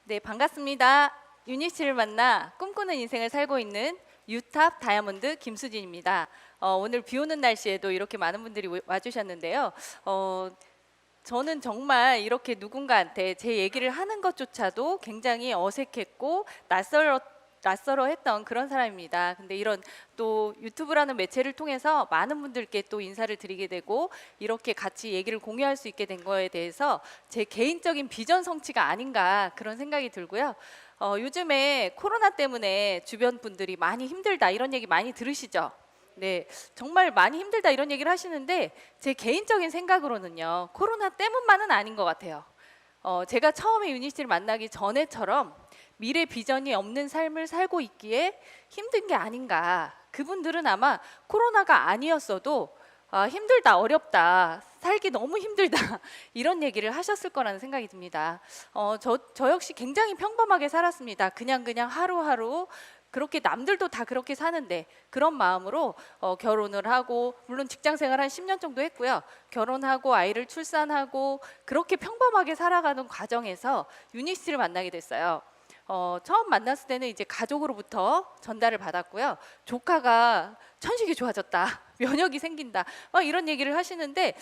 네, 반갑습니다. 유니씨를 만나 꿈꾸는 인생을 살고 있는 유탑 다이아몬드 김수진입니다. 오늘 비 오는 날씨에도 이렇게 많은 분들이 와주셨는데요. 저는 정말 이렇게 누군가한테 제 얘기를 하는 것조차도 굉장히 어색했고 낯설어 했던 그런 사람입니다. 근데 이런 또 유튜브라는 매체를 통해서 많은 분들께 또 인사를 드리게 되고 이렇게 같이 얘기를 공유할 수 있게 된 거에 대해서 제 개인적인 비전 성취가 아닌가 그런 생각이 들고요. 요즘에 코로나 때문에 주변 분들이 많이 힘들다 이런 얘기 많이 들으시죠? 네, 정말 많이 힘들다 이런 얘기를 하시는데 제 개인적인 생각으로는요, 코로나 때문만은 아닌 것 같아요. 제가 처음에 유니씨를 만나기 전에처럼 미래 비전이 없는 삶을 살고 있기에 힘든 게 아닌가. 그분들은 아마 코로나가 아니었어도 힘들다, 어렵다, 살기 너무 힘들다 이런 얘기를 하셨을 거라는 생각이 듭니다. 저 역시 굉장히 평범하게 살았습니다. 그냥 하루하루 그렇게 남들도 다 그렇게 사는데 그런 마음으로 결혼을 하고 물론 직장 생활 한 10년 정도 했고요. 결혼하고 아이를 출산하고 그렇게 평범하게 살아가는 과정에서 유니씨를 만나게 됐어요. 처음 만났을 때는 이제 가족으로부터 전달을 받았고요. 조카가 천식이 좋아졌다, 면역이 생긴다, 막 이런 얘기를 하시는데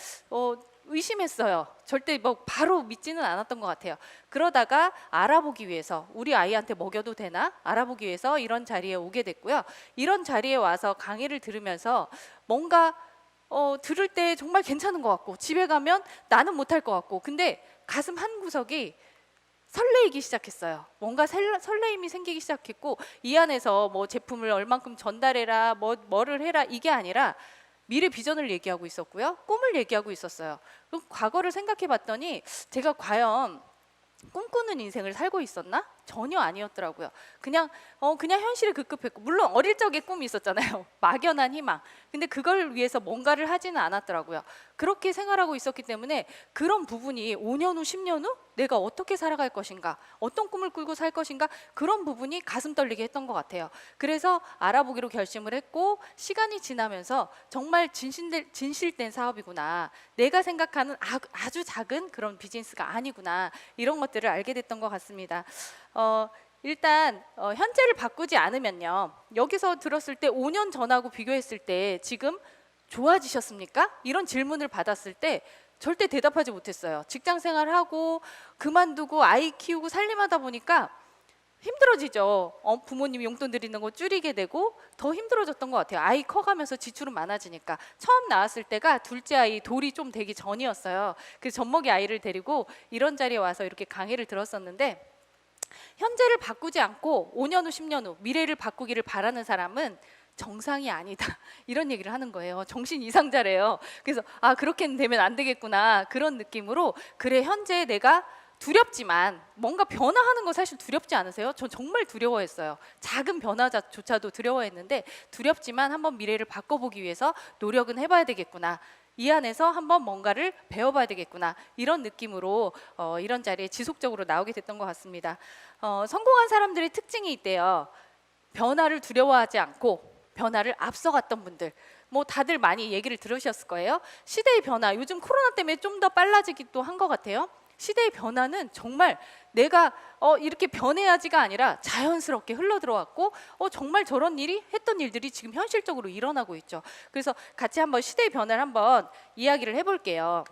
의심했어요. 절대 뭐 바로 믿지는 않았던 것 같아요. 그러다가 알아보기 위해서 우리 아이한테 먹여도 되나 알아보기 위해서 이런 자리에 오게 됐고요. 이런 자리에 와서 강의를 들으면서 뭔가 들을 때 정말 괜찮은 것 같고 집에 가면 나는 못할 것 같고 근데 가슴 한 구석이 설레이기 시작했어요. 뭔가 설레임이 생기기 시작했고 이 안에서 뭐 제품을 얼만큼 전달해라 뭐를 해라 이게 아니라 미래 비전을 얘기하고 있었고요. 꿈을 얘기하고 있었어요. 그럼 과거를 생각해 봤더니 제가 과연 꿈꾸는 인생을 살고 있었나? 전혀 아니었더라고요. 그냥 현실에 급급했고 물론 어릴 적에 꿈이 있었잖아요. 막연한 희망. 근데 그걸 위해서 뭔가를 하지는 않았더라고요. 그렇게 생활하고 있었기 때문에 그런 부분이 5년 후, 10년 후 내가 어떻게 살아갈 것인가, 어떤 꿈을 꾸고 살 것인가 그런 부분이 가슴 떨리게 했던 것 같아요. 그래서 알아보기로 결심을 했고 시간이 지나면서 정말 진실된 사업이구나. 내가 생각하는 아주 작은 그런 비즈니스가 아니구나. 이런 것들을 알게 됐던 것 같습니다. 일단 현재를 바꾸지 않으면요. 여기서 들었을 때 5년 전하고 비교했을 때 지금 좋아지셨습니까? 이런 질문을 받았을 때 절대 대답하지 못했어요. 직장 생활하고 그만두고 아이 키우고 살림하다 보니까 힘들어지죠. 부모님이 용돈 드리는 거 줄이게 되고 더 힘들어졌던 것 같아요. 아이 커가면서 지출은 많아지니까. 처음 나왔을 때가 둘째 아이 돌이 좀 되기 전이었어요. 그래서 젖먹이 아이를 데리고 이런 자리에 와서 이렇게 강의를 들었었는데 현재를 바꾸지 않고 5년 후, 10년 후 미래를 바꾸기를 바라는 사람은 정상이 아니다 이런 얘기를 하는 거예요. 정신 이상자래요. 그래서 그렇게는 되면 안 되겠구나 그런 느낌으로 그래 현재 내가 두렵지만 뭔가 변화하는 거 사실 두렵지 않으세요? 전 정말 두려워했어요. 작은 변화조차도 두려워했는데 두렵지만 한번 미래를 바꿔보기 위해서 노력은 해봐야 되겠구나. 이 안에서 한번 뭔가를 배워봐야 되겠구나 이런 느낌으로 이런 자리에 지속적으로 나오게 됐던 것 같습니다. 성공한 사람들의 특징이 있대요. 변화를 두려워하지 않고 변화를 앞서갔던 분들 뭐 다들 많이 얘기를 들으셨을 거예요. 시대의 변화 요즘 코로나 때문에 좀 더 빨라지기도 한 것 같아요. 시대의 변화는 정말 내가 이렇게 변해야지가 아니라 자연스럽게 흘러들어왔고 정말 저런 일이 했던 일들이 지금 현실적으로 일어나고 있죠. 그래서 같이 한번 시대의 변화를 한번 이야기를 해볼게요.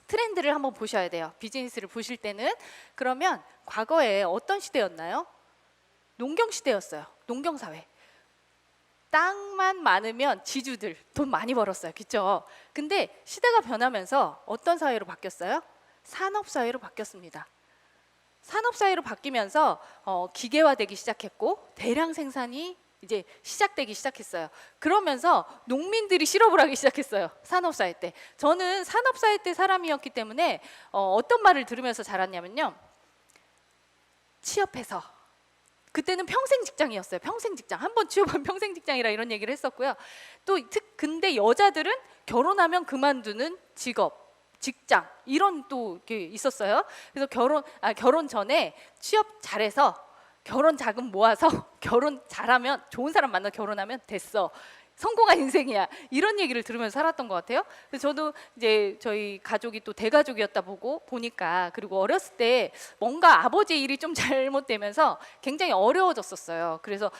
트렌드를 한번 보셔야 돼요. 비즈니스를 보실 때는. 그러면 과거에 어떤 시대였나요? 농경 시대였어요. 농경 사회. 땅만 많으면 지주들 돈 많이 벌었어요. 그렇죠? 근데 시대가 변하면서 어떤 사회로 바뀌었어요? 산업 사회로 바뀌었습니다. 산업 사회로 바뀌면서 기계화되기 시작했고 대량 생산이 이제 시작되기 시작했어요. 그러면서 농민들이 실업을 하기 시작했어요. 산업사회 때. 저는 산업사회 때 사람이었기 때문에 어떤 말을 들으면서 자랐냐면요. 취업해서 그때는 평생 직장이었어요. 평생 직장. 한번 취업하면 평생 직장이라 이런 얘기를 했었고요. 또 근데 여자들은 결혼하면 그만두는 직업. 직장 이런 또 게 있었어요. 그래서 결혼 전에 취업 잘해서 결혼 자금 모아서 결혼 잘하면 좋은 사람 만나 결혼하면 됐어. 성공한 인생이야. 이런 얘기를 들으면서 살았던 것 같아요. 그래서 저도 이제 저희 가족이 또 대가족이었다 보니까, 그리고 어렸을 때 뭔가 아버지의 일이 좀 잘못되면서 굉장히 어려워졌었어요. 그래서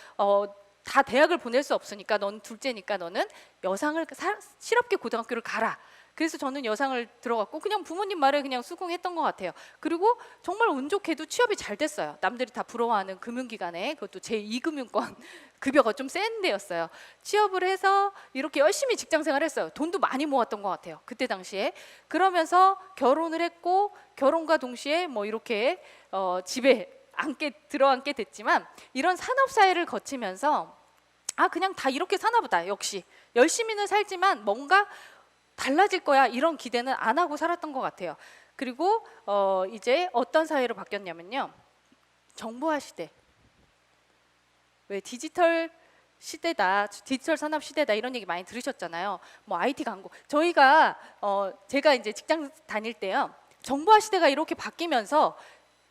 다 대학을 보낼 수 없으니까 넌 둘째니까 너는 여상을 실업계 고등학교를 가라. 그래서 저는 여상을 들어갔고 그냥 부모님 말에 그냥 수긍했던 것 같아요. 그리고 정말 운 좋게도 취업이 잘 됐어요. 남들이 다 부러워하는 금융기관에, 그것도 제2금융권 급여가 좀 센 데였어요. 취업을 해서 이렇게 열심히 직장생활을 했어요. 돈도 많이 모았던 것 같아요. 그때 당시에. 그러면서 결혼을 했고 결혼과 동시에 뭐 이렇게 집에 들어앉게 됐지만, 이런 산업사회를 거치면서 그냥 다 이렇게 사나 보다. 역시 열심히는 살지만 뭔가 달라질 거야 이런 기대는 안 하고 살았던 것 같아요. 그리고 이제 어떤 사회로 바뀌었냐면요, 정보화 시대. 왜 디지털 시대다, 디지털 산업 시대다 이런 얘기 많이 들으셨잖아요. 뭐 IT 광고. 제가 이제 직장 다닐 때요, 정보화 시대가 이렇게 바뀌면서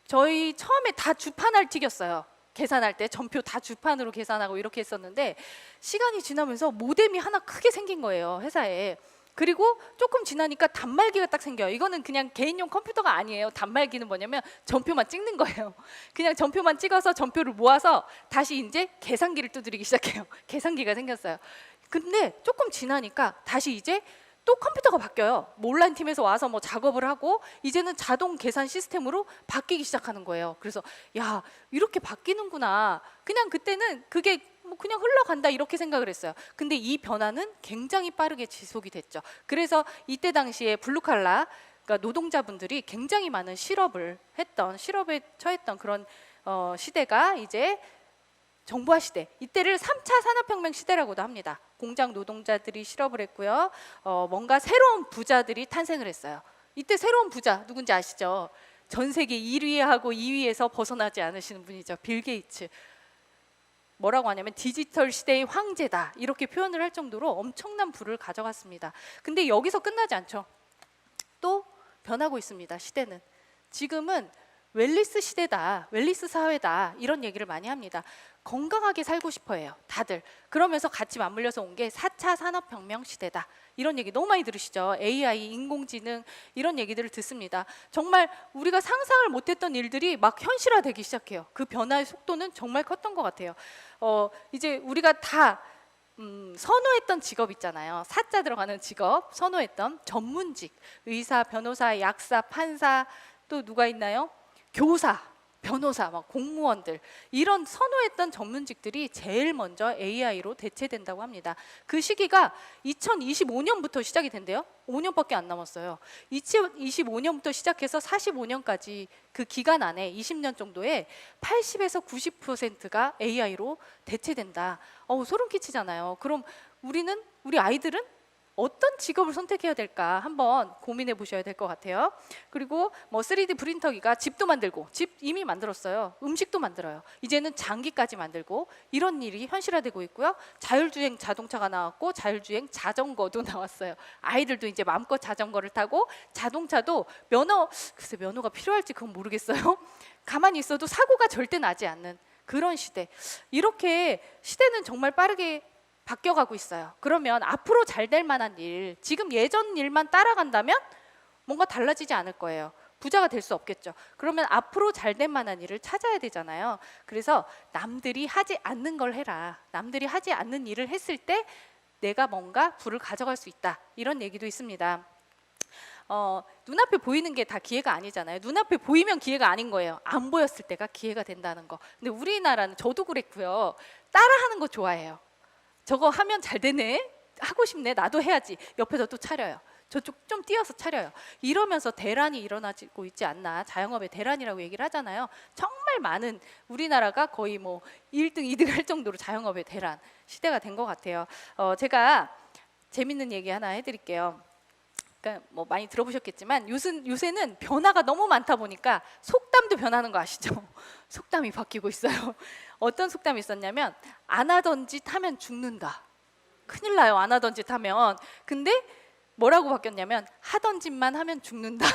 저희 처음에 다 주판을 튀겼어요. 계산할 때 전표 다 주판으로 계산하고 이렇게 했었는데, 시간이 지나면서 모뎀이 하나 크게 생긴 거예요, 회사에. 그리고 조금 지나니까 단말기가 딱 생겨요. 이거는 그냥 개인용 컴퓨터가 아니에요. 단말기는 뭐냐면 전표만 찍는 거예요. 그냥 전표만 찍어서 전표를 모아서 다시 이제 계산기를 두드리기 시작해요. 계산기가 생겼어요. 근데 조금 지나니까 다시 이제 또 컴퓨터가 바뀌어요. 뭐 온라인 팀에서 와서 뭐 작업을 하고 이제는 자동 계산 시스템으로 바뀌기 시작하는 거예요. 그래서 야, 이렇게 바뀌는구나. 그냥 그때는 그게 뭐 그냥 흘러간다 이렇게 생각을 했어요. 근데 이 변화는 굉장히 빠르게 지속이 됐죠. 그래서 이때 당시에 블루칼라, 그러니까 노동자분들이 굉장히 많은 실업에 처했던 그런 시대가 이제 정보화 시대. 이때를 3차 산업혁명 시대라고도 합니다. 공장 노동자들이 실업을 했고요. 뭔가 새로운 부자들이 탄생을 했어요. 이때 새로운 부자 누군지 아시죠? 전 세계 1위하고 2위에서 벗어나지 않으시는 분이죠. 빌 게이츠. 뭐라고 하냐면 디지털 시대의 황제다 이렇게 표현을 할 정도로 엄청난 부를 가져갔습니다. 근데 여기서 끝나지 않죠. 또 변하고 있습니다. 시대는. 지금은 웰리스 시대다, 웰리스 사회다 이런 얘기를 많이 합니다. 건강하게 살고 싶어 해요, 다들. 그러면서 같이 맞물려서 온 게 4차 산업혁명 시대다. 이런 얘기 너무 많이 들으시죠? AI, 인공지능 이런 얘기들을 듣습니다. 정말 우리가 상상을 못했던 일들이 막 현실화되기 시작해요. 그 변화의 속도는 정말 컸던 것 같아요. 이제 우리가 다 선호했던 직업 있잖아요. 사자 들어가는 직업 선호했던 전문직, 의사, 변호사, 약사, 판사, 또 누가 있나요? 교사, 변호사, 막 공무원들, 이런 선호했던 전문직들이 제일 먼저 AI로 대체된다고 합니다. 그 시기가 2025년부터 시작이 된대요. 5년밖에 안 남았어요. 2025년부터 시작해서 45년까지 그 기간 안에 20년 정도에 80에서 90%가 AI로 대체된다. 소름 끼치잖아요. 그럼 우리 아이들은 어떤 직업을 선택해야 될까 한번 고민해 보셔야 될 것 같아요. 그리고 뭐 3D 프린터기가 집도 만들고, 집 이미 만들었어요. 음식도 만들어요. 이제는 장기까지 만들고, 이런 일이 현실화되고 있고요. 자율주행 자동차가 나왔고 자율주행 자전거도 나왔어요. 아이들도 이제 마음껏 자전거를 타고, 자동차도 글쎄 면허가 필요할지 그건 모르겠어요. 가만히 있어도 사고가 절대 나지 않는 그런 시대. 이렇게 시대는 정말 빠르게 바뀌어가고 있어요. 그러면 앞으로 잘 될 만한 일, 지금 예전 일만 따라간다면 뭔가 달라지지 않을 거예요. 부자가 될 수 없겠죠. 그러면 앞으로 잘 될 만한 일을 찾아야 되잖아요. 그래서 남들이 하지 않는 걸 해라. 남들이 하지 않는 일을 했을 때 내가 뭔가 부를 가져갈 수 있다. 이런 얘기도 있습니다. 눈앞에 보이는 게 다 기회가 아니잖아요. 눈앞에 보이면 기회가 아닌 거예요. 안 보였을 때가 기회가 된다는 거. 근데 우리나라는, 저도 그랬고요, 따라하는 거 좋아해요. 저거 하면 잘 되네, 하고 싶네, 나도 해야지. 옆에서 또 차려요. 저쪽 좀 뛰어서 차려요. 이러면서 대란이 일어나고 있지 않나. 자영업의 대란이라고 얘기를 하잖아요. 정말 많은, 우리나라가 거의 뭐 1등, 2등 할 정도로 자영업의 대란 시대가 된 것 같아요. 제가 재밌는 얘기 하나 해드릴게요. 그러니까 뭐 많이 들어보셨겠지만 요새는 변화가 너무 많다 보니까 속담도 변하는 거 아시죠? 속담이 바뀌고 있어요. 어떤 속담이 있었냐면, 안 하던 짓 하면 죽는다. 큰일 나요, 안 하던 짓 하면. 근데 뭐라고 바뀌었냐면, 하던 짓만 하면 죽는다.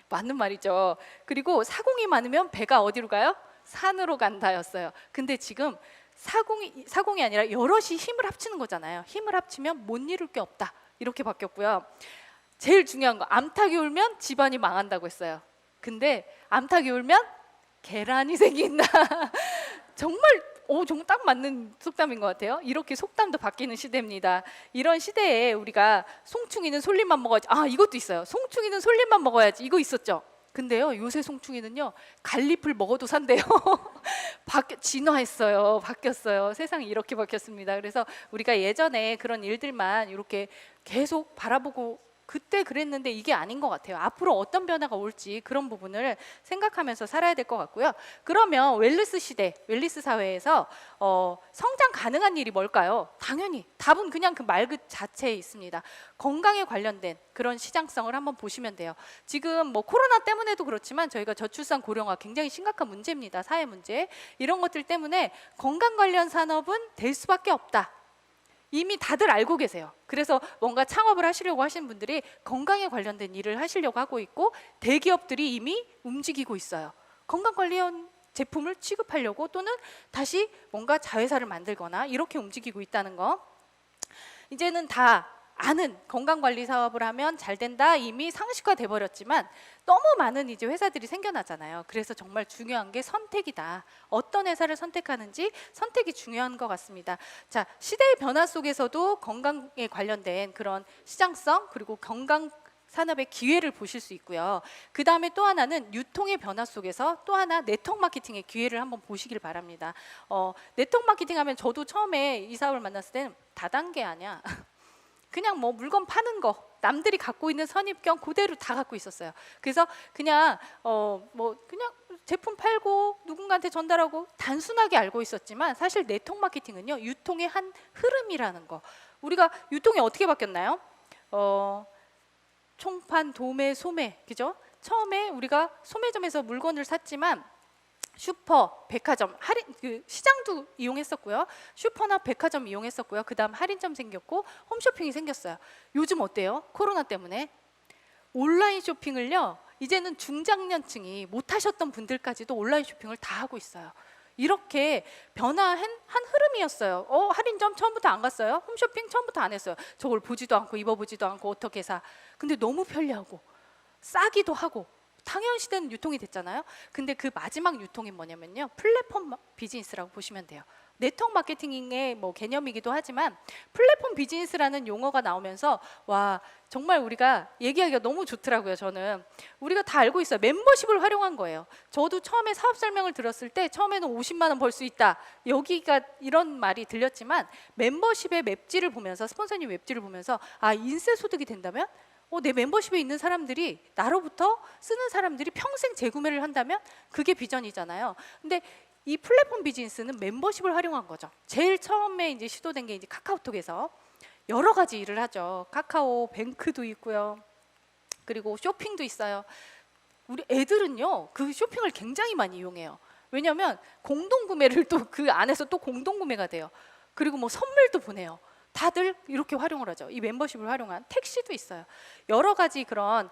맞는 말이죠. 그리고 사공이 많으면 배가 어디로 가요? 산으로 간다였어요. 근데 지금 사공이 아니라 여럿이 힘을 합치는 거잖아요. 힘을 합치면 못 이룰 게 없다. 이렇게 바뀌었고요. 제일 중요한 거, 암탉이 울면 집안이 망한다고 했어요. 근데 암탉이 울면 계란이 생긴다. 정말 정말 딱 맞는 속담인 것 같아요. 이렇게 속담도 바뀌는 시대입니다. 이런 시대에 우리가 송충이는 솔잎만 먹어야지. 이것도 있어요. 송충이는 솔잎만 먹어야지. 이거 있었죠. 근데요, 요새 송충이는요, 갈잎을 먹어도 산대요. 진화했어요. 바뀌었어요. 세상이 이렇게 바뀌었습니다. 그래서 우리가 예전에 그런 일들만 이렇게 계속 바라보고 그때 그랬는데 이게 아닌 것 같아요. 앞으로 어떤 변화가 올지 그런 부분을 생각하면서 살아야 될 것 같고요. 그러면 웰리스 시대, 웰리스 사회에서 성장 가능한 일이 뭘까요? 당연히 답은 그냥 그 말 그 자체에 있습니다. 건강에 관련된 그런 시장성을 한번 보시면 돼요. 지금 뭐 코로나 때문에도 그렇지만 저희가 저출산 고령화 굉장히 심각한 문제입니다. 사회 문제. 이런 것들 때문에 건강 관련 산업은 될 수밖에 없다. 이미 다들 알고 계세요. 그래서 뭔가 창업을 하시려고 하시는 분들이 건강에 관련된 일을 하시려고 하고 있고, 대기업들이 이미 움직이고 있어요. 건강 관련 제품을 취급하려고, 또는 다시 뭔가 자회사를 만들거나 이렇게 움직이고 있다는 거. 이제는 다 아는, 건강관리 사업을 하면 잘 된다, 이미 상식화돼 버렸지만 너무 많은 이제 회사들이 생겨나잖아요. 그래서 정말 중요한 게 선택이다. 어떤 회사를 선택하는지 선택이 중요한 것 같습니다. 자, 시대의 변화 속에서도 건강에 관련된 그런 시장성, 그리고 건강 산업의 기회를 보실 수 있고요. 그 다음에 또 하나는 유통의 변화 속에서 또 하나 네트워크 마케팅의 기회를 한번 보시길 바랍니다. 네트워크 마케팅 하면 저도 처음에 이 사업을 만났을 때는 다단계 아니야. 그냥 뭐 물건 파는 거, 남들이 갖고 있는 선입견 그대로 다 갖고 있었어요. 그래서 그냥 그냥 제품 팔고 누군가한테 전달하고 단순하게 알고 있었지만, 사실 네트워크 마케팅은요, 유통의 한 흐름이라는 거. 우리가 유통이 어떻게 바뀌었나요? 총판, 도매, 소매, 그죠? 처음에 우리가 소매점에서 물건을 샀지만 슈퍼, 백화점, 할인, 시장도 이용했었고요. 슈퍼나 백화점 이용했었고요. 그 다음 할인점 생겼고 홈쇼핑이 생겼어요. 요즘 어때요? 코로나 때문에 온라인 쇼핑을요, 이제는 중장년층이 못하셨던 분들까지도 온라인 쇼핑을 다 하고 있어요. 이렇게 변화한 한 흐름이었어요. 할인점 처음부터 안 갔어요. 홈쇼핑 처음부터 안 했어요. 저걸 보지도 않고 입어보지도 않고 어떻게 사. 근데 너무 편리하고 싸기도 하고 당연시되는 유통이 됐잖아요. 근데 그 마지막 유통이 뭐냐면요, 플랫폼 비즈니스라고 보시면 돼요. 네트워크 마케팅의 뭐 개념이기도 하지만 플랫폼 비즈니스라는 용어가 나오면서 와, 정말 우리가 얘기하기가 너무 좋더라고요. 저는 우리가 다 알고 있어요. 멤버십을 활용한 거예요. 저도 처음에 사업 설명을 들었을 때 처음에는 50만 원 벌 수 있다, 여기가 이런 말이 들렸지만, 멤버십의 맵지를 보면서, 스폰서님 웹지를 보면서 인세 소득이 된다면 내 멤버십에 있는 사람들이, 나로부터 쓰는 사람들이 평생 재구매를 한다면 그게 비전이잖아요. 근데 이 플랫폼 비즈니스는 멤버십을 활용한 거죠. 제일 처음에 이제 시도된 게 이제 카카오톡에서 여러 가지 일을 하죠. 카카오 뱅크도 있고요. 그리고 쇼핑도 있어요. 우리 애들은요, 그 쇼핑을 굉장히 많이 이용해요. 왜냐하면 공동 구매를 또 그 안에서 또 공동 구매가 돼요. 그리고 뭐 선물도 보내요. 다들 이렇게 활용을 하죠. 이 멤버십을 활용한 택시도 있어요. 여러 가지 그런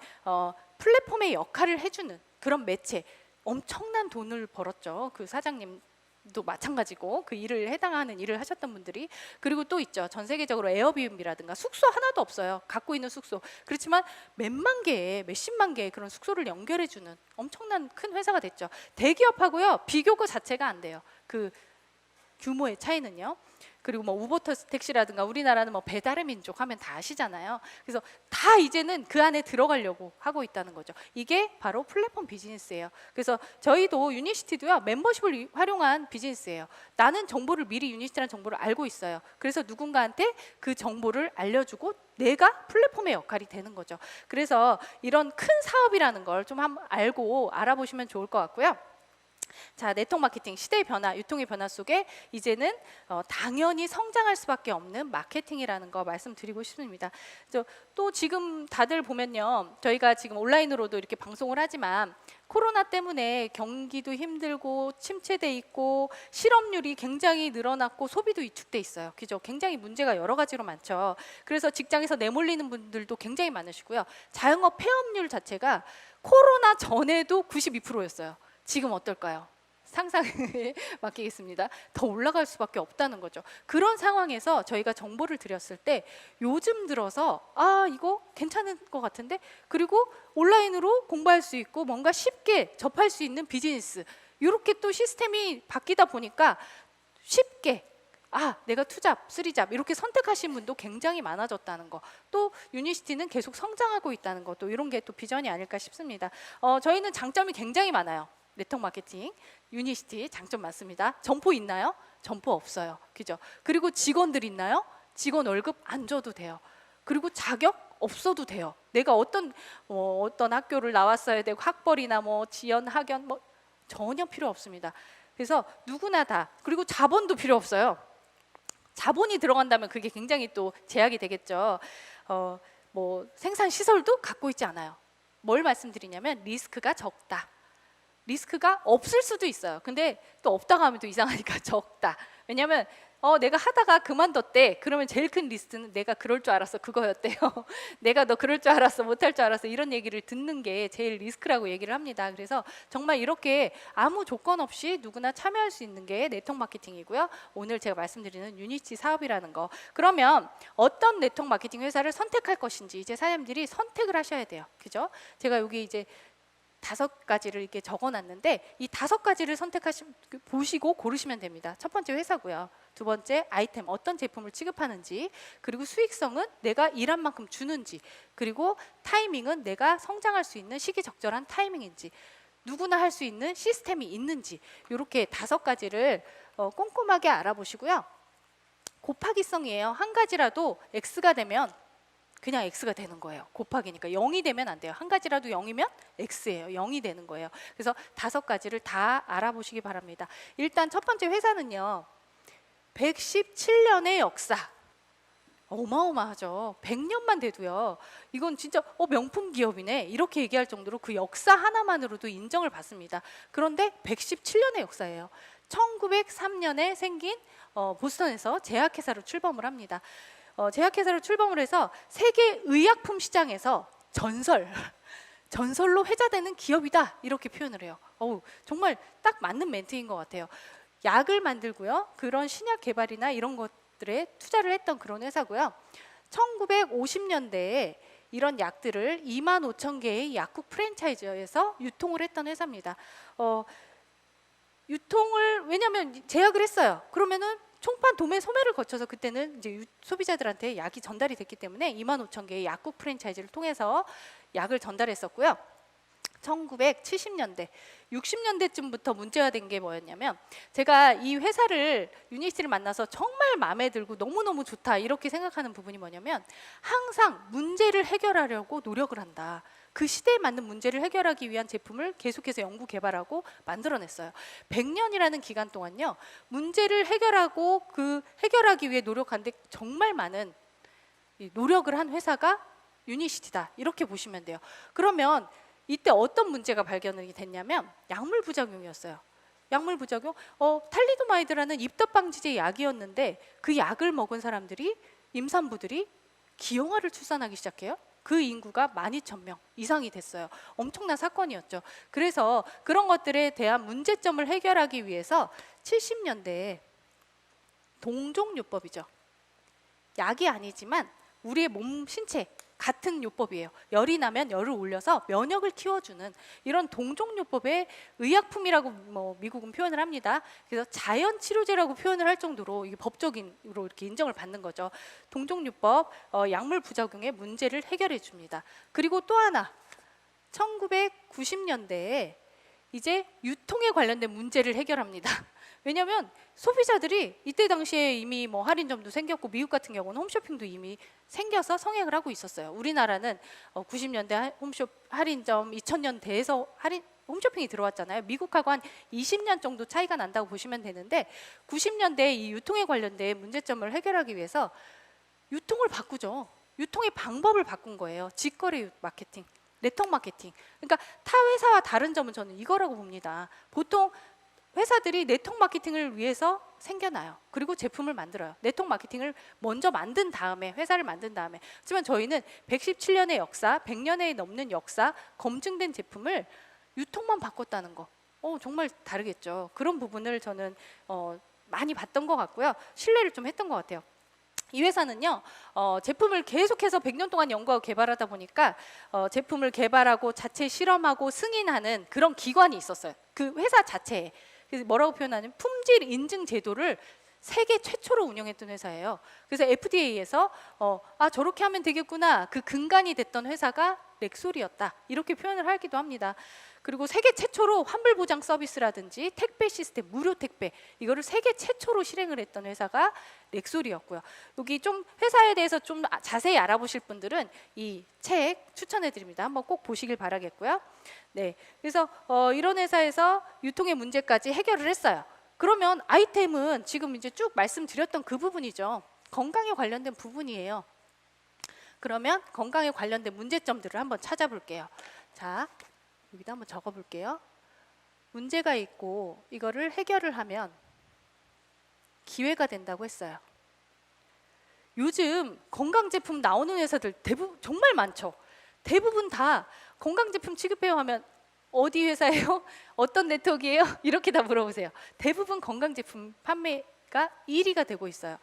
플랫폼의 역할을 해주는 그런 매체, 엄청난 돈을 벌었죠. 그 사장님도 마찬가지고, 그 일을 해당하는 일을 하셨던 분들이. 그리고 또 있죠. 전 세계적으로 에어비앤비라든가, 숙소 하나도 없어요. 갖고 있는 숙소. 그렇지만 몇만 개의, 몇십만 개의 그런 숙소를 연결해주는 엄청난 큰 회사가 됐죠. 대기업하고요, 비교가 자체가 안 돼요. 그 규모의 차이는요. 그리고 뭐 우버 택시라든가, 우리나라는 뭐 배달의 민족 하면 다 아시잖아요. 그래서 다 이제는 그 안에 들어가려고 하고 있다는 거죠. 이게 바로 플랫폼 비즈니스예요. 그래서 저희도 유니시티도요, 멤버십을 활용한 비즈니스예요. 나는 정보를 미리, 유니시티라는 정보를 알고 있어요. 그래서 누군가한테 그 정보를 알려주고 내가 플랫폼의 역할이 되는 거죠. 그래서 이런 큰 사업이라는 걸 좀 한번 알고 알아보시면 좋을 것 같고요. 자, 네트워크 마케팅, 시대의 변화, 유통의 변화 속에 이제는 당연히 성장할 수밖에 없는 마케팅이라는 거 말씀드리고 싶습니다. 또 지금 다들 보면요, 저희가 지금 온라인으로도 이렇게 방송을 하지만 코로나 때문에 경기도 힘들고 침체돼 있고 실업률이 굉장히 늘어났고 소비도 위축돼 있어요. 그죠? 굉장히 문제가 여러 가지로 많죠. 그래서 직장에서 내몰리는 분들도 굉장히 많으시고요. 자영업 폐업률 자체가 코로나 전에도 92%였어요. 지금 어떨까요? 상상에 맡기겠습니다. 더 올라갈 수밖에 없다는 거죠. 그런 상황에서 저희가 정보를 드렸을 때 요즘 들어서 이거 괜찮은 것 같은데, 그리고 온라인으로 공부할 수 있고 뭔가 쉽게 접할 수 있는 비즈니스, 이렇게 또 시스템이 바뀌다 보니까 쉽게 내가 투잡, 쓰리잡 이렇게 선택하신 분도 굉장히 많아졌다는 거, 또 유니시티는 계속 성장하고 있다는 거, 또 이런 게 또 비전이 아닐까 싶습니다. 저희는 장점이 굉장히 많아요. 네트워크 마케팅, 유니시티 장점 많습니다. 점포 있나요? 점포 없어요. 그죠? 그리고 직원들 있나요? 직원 월급 안 줘도 돼요. 그리고 자격 없어도 돼요. 내가 어떤 학교를 나왔어야 되고 학벌이나 지연, 학연 전혀 필요 없습니다. 그래서 누구나 다, 그리고 자본도 필요 없어요. 자본이 들어간다면 그게 굉장히 또 제약이 되겠죠. 생산 시설도 갖고 있지 않아요. 뭘 말씀드리냐면 리스크가 적다. 리스크가 없을 수도 있어요. 근데 또 없다고 하면 또 이상하니까 적다. 왜냐면 내가 하다가 그만뒀대. 그러면 제일 큰 리스크는 내가 그럴 줄 알았어 그거였대요. 내가 너 그럴 줄 알았어, 못할 줄 알았어, 이런 얘기를 듣는 게 제일 리스크라고 얘기를 합니다. 그래서 정말 이렇게 아무 조건 없이 누구나 참여할 수 있는 게 네트워크 마케팅이고요. 오늘 제가 말씀드리는 유니티 사업이라는 거. 그러면 어떤 네트워크 마케팅 회사를 선택할 것인지 이제 사장님들이 선택을 하셔야 돼요. 그죠? 제가 여기 이제 5가지를 이렇게 적어놨는데 이 5가지를 보시고 고르시면 됩니다. 첫 번째 회사고요. 두 번째 아이템, 어떤 제품을 취급하는지, 그리고 수익성은 내가 일한 만큼 주는지, 그리고 타이밍은 내가 성장할 수 있는 시기적절한 타이밍인지, 누구나 할 수 있는 시스템이 있는지, 이렇게 5가지를 꼼꼼하게 알아보시고요. 곱하기성이에요. 한 가지라도 X가 되면 그냥 X가 되는 거예요. 곱하기니까 0이 되면 안 돼요. 한 가지라도 0이면 X예요. 0이 되는 거예요. 그래서 5가지를 다 알아보시기 바랍니다. 일단 첫 번째 회사는요, 117년의 역사. 어마어마하죠. 100년만 돼도요, 이건 진짜 명품 기업이네 이렇게 얘기할 정도로 그 역사 하나만으로도 인정을 받습니다. 그런데 117년의 역사예요. 1903년에 생긴 보스턴에서 제약회사로 출범을 합니다. 제약회사로 출범을 해서 세계 의약품 시장에서 전설로 회자되는 기업이다 이렇게 표현을 해요. 정말 딱 맞는 멘트인 것 같아요. 약을 만들고요, 그런 신약 개발이나 이런 것들에 투자를 했던 그런 회사고요. 1950년대에 이런 약들을 25,000개의 약국 프랜차이즈에서 유통을 했던 회사입니다. 유통을, 왜냐하면 제약을 했어요. 그러면은 총판 도매 소매를 거쳐서 그때는 이제 소비자들한테 약이 전달이 됐기 때문에 25,000개의 약국 프랜차이즈를 통해서 약을 전달했었고요. 1970년대, 60년대쯤부터 문제가 된 게 뭐였냐면, 제가 이 회사를, 유니시티를 만나서 정말 마음에 들고 너무너무 좋다 이렇게 생각하는 부분이 뭐냐면, 항상 문제를 해결하려고 노력을 한다. 그 시대에 맞는 문제를 해결하기 위한 제품을 계속해서 연구 개발하고 만들어냈어요. 100년이라는 기간 동안요, 문제를 해결하기 위해 노력하는데 정말 많은 노력을 한 회사가 유니시티다 이렇게 보시면 돼요. 그러면 이때 어떤 문제가 발견이 됐냐면 약물 부작용이었어요. 약물 부작용, 탈리도마이드라는 입덧 방지제 약이었는데 그 약을 먹은 사람들이, 임산부들이 기형아를 출산하기 시작해요. 그 인구가 12,000명 이상이 됐어요. 엄청난 사건이었죠. 그래서 그런 것들에 대한 문제점을 해결하기 위해서 70년대에 동종요법이죠. 약이 아니지만 우리의 몸 신체 같은 요법이에요. 열이 나면 열을 올려서 면역을 키워주는 이런 동종요법의 의약품이라고 미국은 표현을 합니다. 그래서 자연 치료제라고 표현을 할 정도로 이게 법적으로 이렇게 인정을 받는 거죠. 동종요법, 약물 부작용의 문제를 해결해 줍니다. 그리고 또 하나, 1990년대에 이제 유통에 관련된 문제를 해결합니다. 왜냐하면 소비자들이 이때 당시에 이미 할인점도 생겼고, 미국 같은 경우는 홈쇼핑도 이미 생겨서 성행을 하고 있었어요. 우리나라는 90년대 홈쇼 할인점, 2000년대에서 홈쇼핑이 들어왔잖아요. 미국하고 한 20년 정도 차이가 난다고 보시면 되는데, 90년대에 이 유통에 관련된 문제점을 해결하기 위해서 유통을 바꾸죠. 유통의 방법을 바꾼 거예요. 직거래 마케팅, 네트워크 마케팅. 그러니까 타 회사와 다른 점은 저는 이거라고 봅니다. 보통 회사들이 네트워크 마케팅을 위해서 생겨나요. 그리고 제품을 만들어요. 네트워크 마케팅을 먼저 만든 다음에, 회사를 만든 다음에. 하지만 저희는 117년의 역사, 100년에 넘는 역사, 검증된 제품을 유통만 바꿨다는 거. 정말 다르겠죠. 그런 부분을 저는 많이 봤던 것 같고요. 신뢰를 좀 했던 것 같아요. 이 회사는요, 제품을 계속해서 100년 동안 연구하고 개발하다 보니까 제품을 개발하고 자체 실험하고 승인하는 그런 기관이 있었어요. 그 회사 자체에. 그래서 뭐라고 표현하냐면 품질 인증 제도를 세계 최초로 운영했던 회사예요. 그래서 FDA에서 저렇게 하면 되겠구나, 그 근간이 됐던 회사가 렉솔이었다, 이렇게 표현을 하기도 합니다. 그리고 세계 최초로 환불 보장 서비스라든지 택배 시스템, 무료 택배, 이거를 세계 최초로 실행을 했던 회사가 렉솔이었고요. 여기 좀 회사에 대해서 좀 자세히 알아보실 분들은 이 책 추천해 드립니다. 한번 꼭 보시길 바라겠고요. 네, 그래서 이런 회사에서 유통의 문제까지 해결을 했어요. 그러면 아이템은 지금 이제 쭉 말씀드렸던 그 부분이죠. 건강에 관련된 부분이에요. 그러면 건강에 관련된 문제점들을 한번 찾아볼게요. 자, 여기다 한번 적어볼게요. 문제가 있고 이거를 해결을 하면 기회가 된다고 했어요. 요즘 건강제품 나오는 회사들 대부분 정말 많죠. 대부분 다 건강제품 취급해요 하면 어디 회사예요? 어떤 네트워크예요? 이렇게 다 물어보세요. 대부분 건강제품 판매가 1위가 되고 있어요.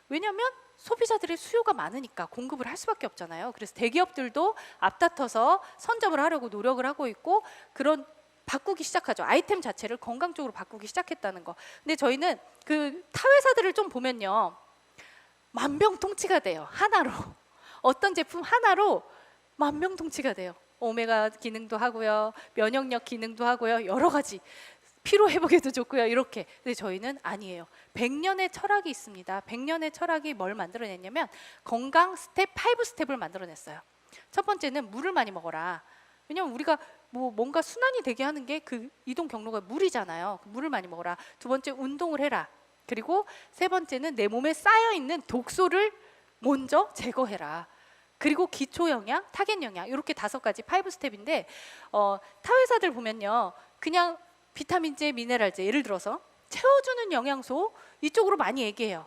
왜냐하면 소비자들의 수요가 많으니까 공급을 할 수밖에 없잖아요. 그래서 대기업들도 앞다퉈서 선점을 하려고 노력을 하고 있고, 그런 바꾸기 시작하죠. 아이템 자체를 건강 쪽으로 바꾸기 시작했다는 거. 근데 저희는 그 타 회사들을 좀 보면요, 만병통치가 돼요. 하나로. 어떤 제품 하나로 만병통치가 돼요. 오메가 기능도 하고요, 면역력 기능도 하고요, 여러 가지, 피로 회복에도 좋고요, 이렇게. 근데 저희는 아니에요. 100년의 철학이 있습니다. 100년의 철학이 뭘 만들어냈냐면 건강 스텝 5 스텝을 만들어냈어요. 첫 번째는 물을 많이 먹어라. 왜냐면 우리가 뭔가 순환이 되게 하는 게 그 이동 경로가 물이잖아요. 물을 많이 먹어라. 두 번째, 운동을 해라. 그리고 세 번째는 내 몸에 쌓여 있는 독소를 먼저 제거해라. 그리고 기초 영양, 타겟 영양, 이렇게 5가지 5 스텝인데, 타 회사들 보면요, 그냥 비타민제, 미네랄제, 예를 들어서 채워주는 영양소 이쪽으로 많이 얘기해요.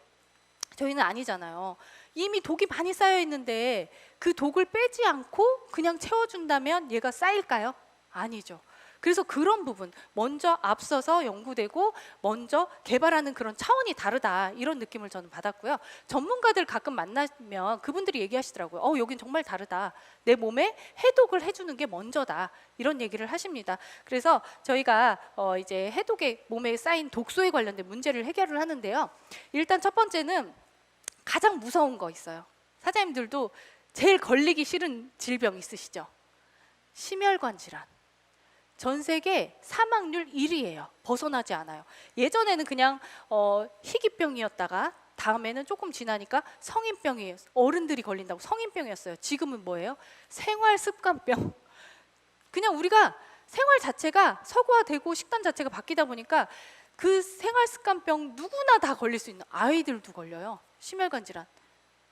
저희는 아니잖아요. 이미 독이 많이 쌓여 있는데 그 독을 빼지 않고 그냥 채워준다면 얘가 쌓일까요? 아니죠. 그래서 그런 부분 먼저 앞서서 연구되고 먼저 개발하는 그런 차원이 다르다, 이런 느낌을 저는 받았고요. 전문가들 가끔 만나면 그분들이 얘기하시더라고요. 여긴 정말 다르다. 내 몸에 해독을 해주는 게 먼저다, 이런 얘기를 하십니다. 그래서 저희가 이제 해독에 몸에 쌓인 독소에 관련된 문제를 해결을 하는데요. 일단 첫 번째는 가장 무서운 거 있어요. 사장님들도 제일 걸리기 싫은 질병 있으시죠? 심혈관 질환. 전 세계 사망률 1위예요. 벗어나지 않아요. 예전에는 그냥 희귀병이었다가 다음에는 조금 지나니까 성인병이에요. 어른들이 걸린다고 성인병이었어요. 지금은 뭐예요? 생활습관병. 그냥 우리가 생활 자체가 서구화되고 식단 자체가 바뀌다 보니까 그 생활습관병 누구나 다 걸릴 수 있는, 아이들도 걸려요. 심혈관 질환.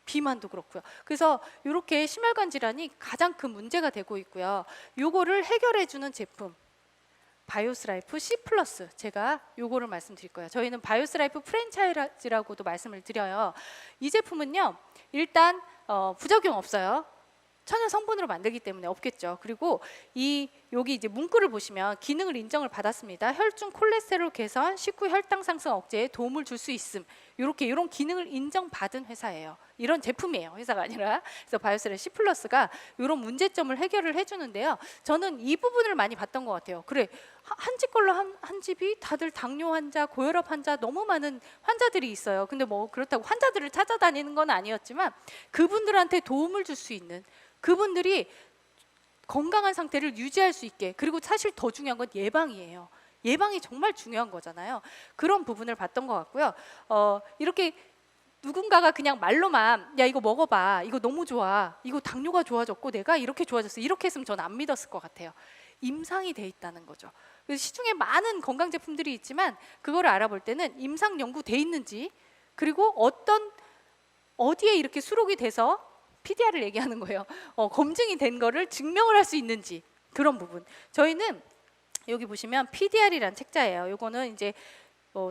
비만도 그렇고요. 그래서 이렇게 심혈관 질환이 가장 큰 문제가 되고 있고요. 요거를 해결해 주는 제품 바이오스라이프 C+, 제가 요거를 말씀드릴 거예요. 저희는 바이오스라이프 프랜차이즈라고도 말씀을 드려요. 이 제품은요, 일단 부작용 없어요. 천연 성분으로 만들기 때문에 없겠죠. 그리고 여기 이제 문구를 보시면 기능을 인정을 받았습니다. 혈중 콜레스테롤 개선, 식후 혈당 상승 억제에 도움을 줄 수 있음. 이런 기능을 인정받은 회사예요. 이런 제품이에요. 회사가 아니라. 그래서 바이오스라이프 C+가 이런 문제점을 해결을 해주는데요. 저는 이 부분을 많이 봤던 것 같아요. 그래, 한 집 걸로 한 집이 다들 당뇨 환자, 고혈압 환자, 너무 많은 환자들이 있어요. 근데 뭐 그렇다고 환자들을 찾아다니는 건 아니었지만 그분들한테 도움을 줄 수 있는, 그분들이 건강한 상태를 유지할 수 있게, 그리고 사실 더 중요한 건 예방이에요. 예방이 정말 중요한 거잖아요. 그런 부분을 봤던 것 같고요. 이렇게 누군가가 그냥 말로만 야 이거 먹어봐, 이거 너무 좋아, 이거 당뇨가 좋아졌고 내가 이렇게 좋아졌어, 이렇게 했으면 저는 안 믿었을 것 같아요. 임상이 돼 있다는 거죠. 그래서 시중에 많은 건강 제품들이 있지만 그거를 알아볼 때는 임상 연구돼 있는지, 그리고 어디에 이렇게 수록이 돼서 PDR을 얘기하는 거예요. 검증이 된 거를 증명을 할 수 있는지, 그런 부분. 저희는 여기 보시면 PDR이란 책자예요. 요거는 이제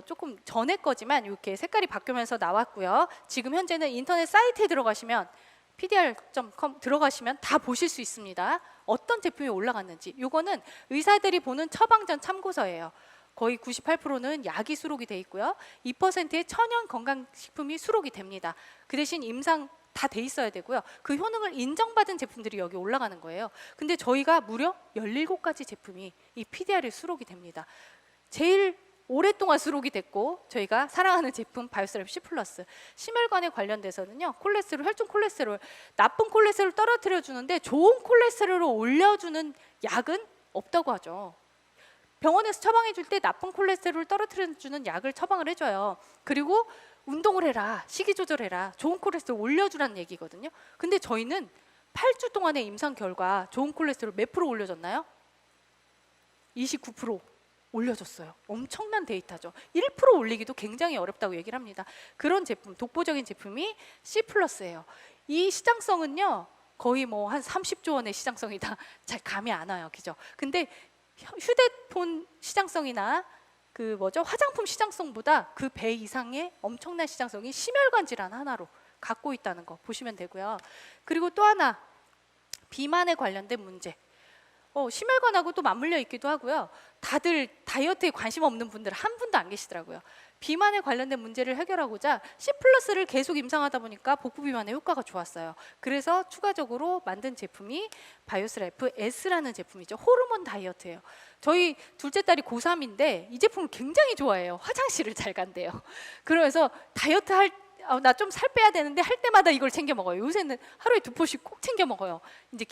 조금 전에 거지만 이렇게 색깔이 바뀌면서 나왔고요. 지금 현재는 인터넷 사이트에 들어가시면 pdr.com 들어가시면 다 보실 수 있습니다. 어떤 제품이 올라갔는지. 요거는 의사들이 보는 처방전 참고서예요. 거의 98%는 약이 수록이 돼 있고요. 2%의 천연 건강식품이 수록이 됩니다. 그 대신 임상 다 돼 있어야 되고요. 그 효능을 인정받은 제품들이 여기 올라가는 거예요. 근데 저희가 무려 17가지 제품이 이 PDR에 수록이 됩니다. 제일 오랫동안 수록이 됐고 저희가 사랑하는 제품 바이오스랩 C+. 심혈관에 관련돼서는요. 콜레스테롤, 혈중 콜레스테롤, 나쁜 콜레스테롤 떨어뜨려 주는데 좋은 콜레스테롤을 올려주는 약은 없다고 하죠. 병원에서 처방해 줄 때 나쁜 콜레스테롤을 떨어뜨려 주는 약을 처방을 해줘요. 그리고 운동을 해라, 식이 조절해라, 좋은 콜레스테롤 올려주라는 얘기거든요. 근데 저희는 8주 동안의 임상 결과 좋은 콜레스테롤 몇 프로 올려줬나요? 29% 올려줬어요. 엄청난 데이터죠. 1% 올리기도 굉장히 어렵다고 얘기를 합니다. 그런 제품, 독보적인 제품이 C+예요. 이 시장성은요, 거의 뭐 한 30조 원의 시장성이다. 잘 감이 안 와요, 그죠? 근데 휴대폰 시장성이나 그 화장품 시장성보다 그 배 이상의 엄청난 시장성이 심혈관 질환 하나로 갖고 있다는 거 보시면 되고요. 그리고 또 하나, 비만에 관련된 문제. 심혈관하고 또 맞물려 있기도 하고요. 다들 다이어트에 관심 없는 분들 한 분도 안 계시더라고요. 비만에 관련된 문제를 해결하고자 C+를 계속 임상하다 보니까 복부 비만에 효과가 좋았어요. 그래서 추가적으로 만든 제품이 바이오스라이프 S라는 제품이죠. 호르몬 다이어트예요. 저희 둘째 딸이 고3인데 이 제품을 굉장히 좋아해요. 화장실을 잘 간대요. 그래서 다이어트 나 좀 살 빼야 되는데 할 때마다 이걸 챙겨 먹어요. 요새는 하루에 2포씩 꼭 챙겨 먹어요. 이제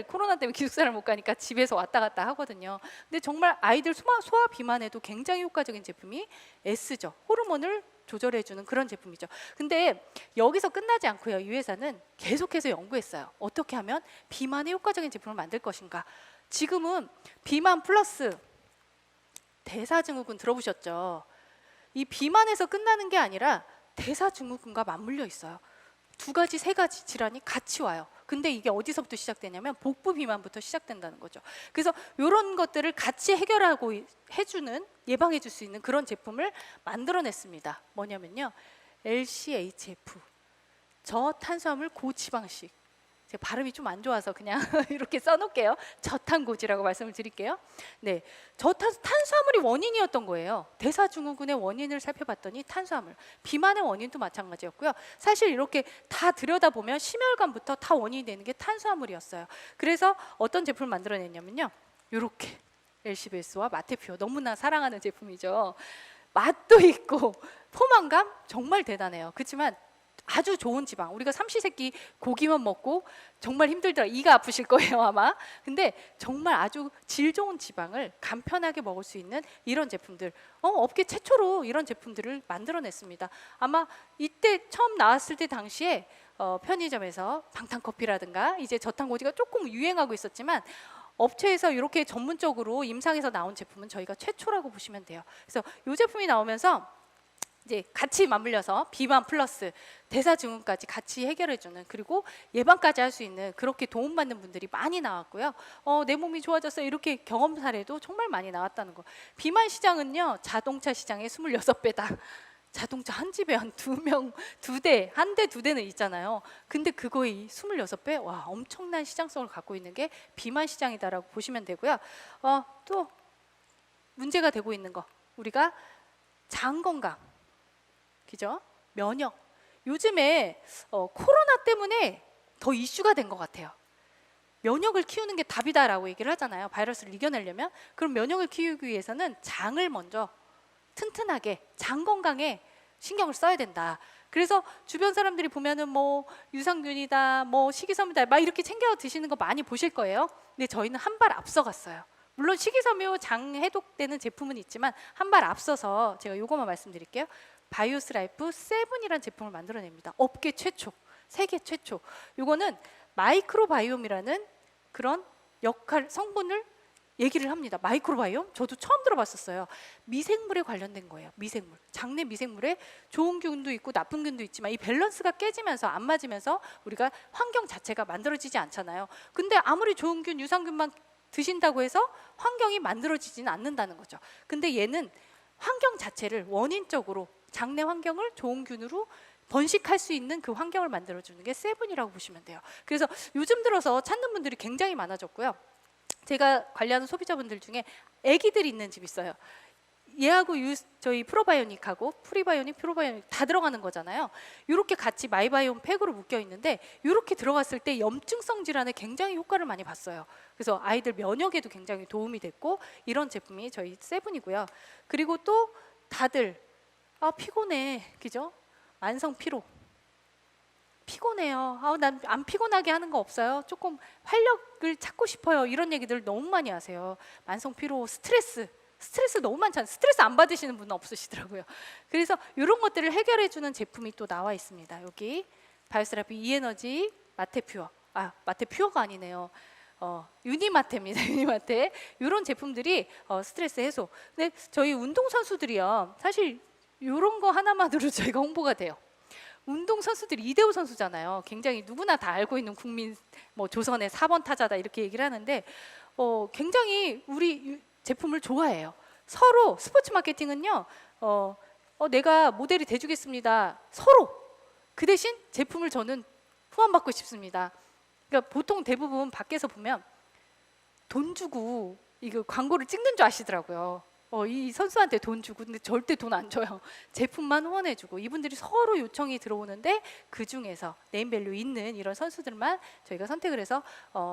코로나 때문에 기숙사를 못 가니까 집에서 왔다 갔다 하거든요. 근데 정말 아이들 소화 비만에도 굉장히 효과적인 제품이 S죠. 호르몬을 조절해주는 그런 제품이죠. 근데 여기서 끝나지 않고요. 이 회사는 계속해서 연구했어요. 어떻게 하면 비만에 효과적인 제품을 만들 것인가. 지금은 비만 플러스 대사증후군 들어보셨죠? 이 비만에서 끝나는 게 아니라 대사증후군과 맞물려 있어요. 2가지, 3가지 질환이 같이 와요. 근데 이게 어디서부터 시작되냐면 복부 비만부터 시작된다는 거죠. 그래서 이런 것들을 같이 해결하고 해주는, 예방해 줄 수 있는 그런 제품을 만들어냈습니다. 뭐냐면요, LCHF, 저탄수화물 고지방식. 제가 발음이 좀 안 좋아서 그냥 이렇게 써놓을게요. 저탄고지라고 말씀을 드릴게요. 네, 탄수화물이 원인이었던 거예요. 대사증후군의 원인을 살펴봤더니 탄수화물, 비만의 원인도 마찬가지였고요. 사실 이렇게 다 들여다보면 심혈관부터 다 원인이 되는 게 탄수화물이었어요. 그래서 어떤 제품을 만들어냈냐면요, 이렇게 LCBS와 마테피오, 너무나 사랑하는 제품이죠. 맛도 있고 포만감 정말 대단해요. 그렇지만 아주 좋은 지방, 우리가 삼시세끼 고기만 먹고 정말 힘들더라, 이가 아프실 거예요 아마. 근데 정말 아주 질 좋은 지방을 간편하게 먹을 수 있는 이런 제품들, 업계 최초로 이런 제품들을 만들어냈습니다. 아마 이때 처음 나왔을 때 당시에 편의점에서 방탄커피라든가 이제 저탄고지가 조금 유행하고 있었지만 업체에서 이렇게 전문적으로 임상에서 나온 제품은 저희가 최초라고 보시면 돼요. 그래서 이 제품이 나오면서 이제 같이 맞물려서 비만 플러스 대사증후군까지 같이 해결해주는, 그리고 예방까지 할 수 있는, 그렇게 도움받는 분들이 많이 나왔고요. 내 몸이 좋아졌어요, 이렇게 경험 사례도 정말 많이 나왔다는 거. 비만 시장은요, 자동차 시장의 26배다. 자동차 한 집에 한 2명, 2대, 한 대, 2대는 있잖아요. 근데 그거의 26배? 와, 엄청난 시장성을 갖고 있는 게 비만 시장이다라고 보시면 되고요. 또 문제가 되고 있는 거, 우리가 장 건강, 그죠? 면역. 요즘에 코로나 때문에 더 이슈가 된 것 같아요. 면역을 키우는 게 답이다라고 얘기를 하잖아요. 바이러스를 이겨내려면. 그럼 면역을 키우기 위해서는 장을 먼저 튼튼하게, 장 건강에 신경을 써야 된다. 그래서 주변 사람들이 보면은 뭐 유산균이다, 뭐 식이섬유다, 막 이렇게 챙겨 드시는 거 많이 보실 거예요. 근데 저희는 한 발 앞서갔어요. 물론 식이섬유 장 해독되는 제품은 있지만 한 발 앞서서 제가 요거만 말씀드릴게요. 바이오스라이프 7이라는 제품을 만들어냅니다. 업계 최초, 세계 최초. 요거는 마이크로바이옴이라는 그런 역할, 성분을 얘기를 합니다. 마이크로바이옴? 저도 처음 들어봤었어요. 미생물에 관련된 거예요. 미생물. 장내 미생물에 좋은 균도 있고 나쁜 균도 있지만 이 밸런스가 깨지면서, 안 맞으면서 우리가 환경 자체가 만들어지지 않잖아요. 근데 아무리 좋은 균, 유산균만 드신다고 해서 환경이 만들어지지는 않는다는 거죠. 근데 얘는 환경 자체를 원인적으로, 장내 환경을 좋은 균으로 번식할 수 있는 그 환경을 만들어주는 게 세븐이라고 보시면 돼요. 그래서 요즘 들어서 찾는 분들이 굉장히 많아졌고요. 제가 관리하는 소비자분들 중에 아기들 있는 집 있어요. 얘하고 저희 프로바이오닉하고 프리바이오닉, 프로바이오닉 다 들어가는 거잖아요. 이렇게 같이 마이바이옴 팩으로 묶여 있는데 이렇게 들어갔을 때 염증성 질환에 굉장히 효과를 많이 봤어요. 그래서 아이들 면역에도 굉장히 도움이 됐고 이런 제품이 저희 세븐이고요. 그리고 또 다들 피곤해, 그죠? 만성 피로. 피곤해요. 난 안 피곤하게 하는 거 없어요? 조금 활력을 찾고 싶어요. 이런 얘기들 너무 많이 하세요. 만성 피로, 스트레스 너무 많잖아요. 스트레스 안 받으시는 분은 없으시더라고요. 그래서 이런 것들을 해결해 주는 제품이 또 나와 있습니다. 여기 바이오세라피 이에너지 마테퓨어. 마테퓨어가 아니네요. 유니마테입니다. 유니마테. 이런 제품들이 스트레스 해소. 근데 저희 운동 선수들이요. 사실 이런 거 하나만으로 저희가 홍보가 돼요. 운동 선수들이 이대호 선수잖아요. 굉장히 누구나 다 알고 있는 국민 조선의 4번 타자다 이렇게 얘기를 하는데 굉장히 우리 제품을 좋아해요. 서로 스포츠 마케팅은요. 내가 모델이 돼주겠습니다. 서로 그 대신 제품을 저는 후원받고 싶습니다. 그러니까 보통 대부분 밖에서 보면 돈 주고 이거 광고를 찍는 줄 아시더라고요. 이 선수한테 돈 주고 근데 절대 돈 안 줘요. 제품만 후원해주고 이분들이 서로 요청이 들어오는데 그 중에서 네임밸류 있는 이런 선수들만 저희가 선택을 해서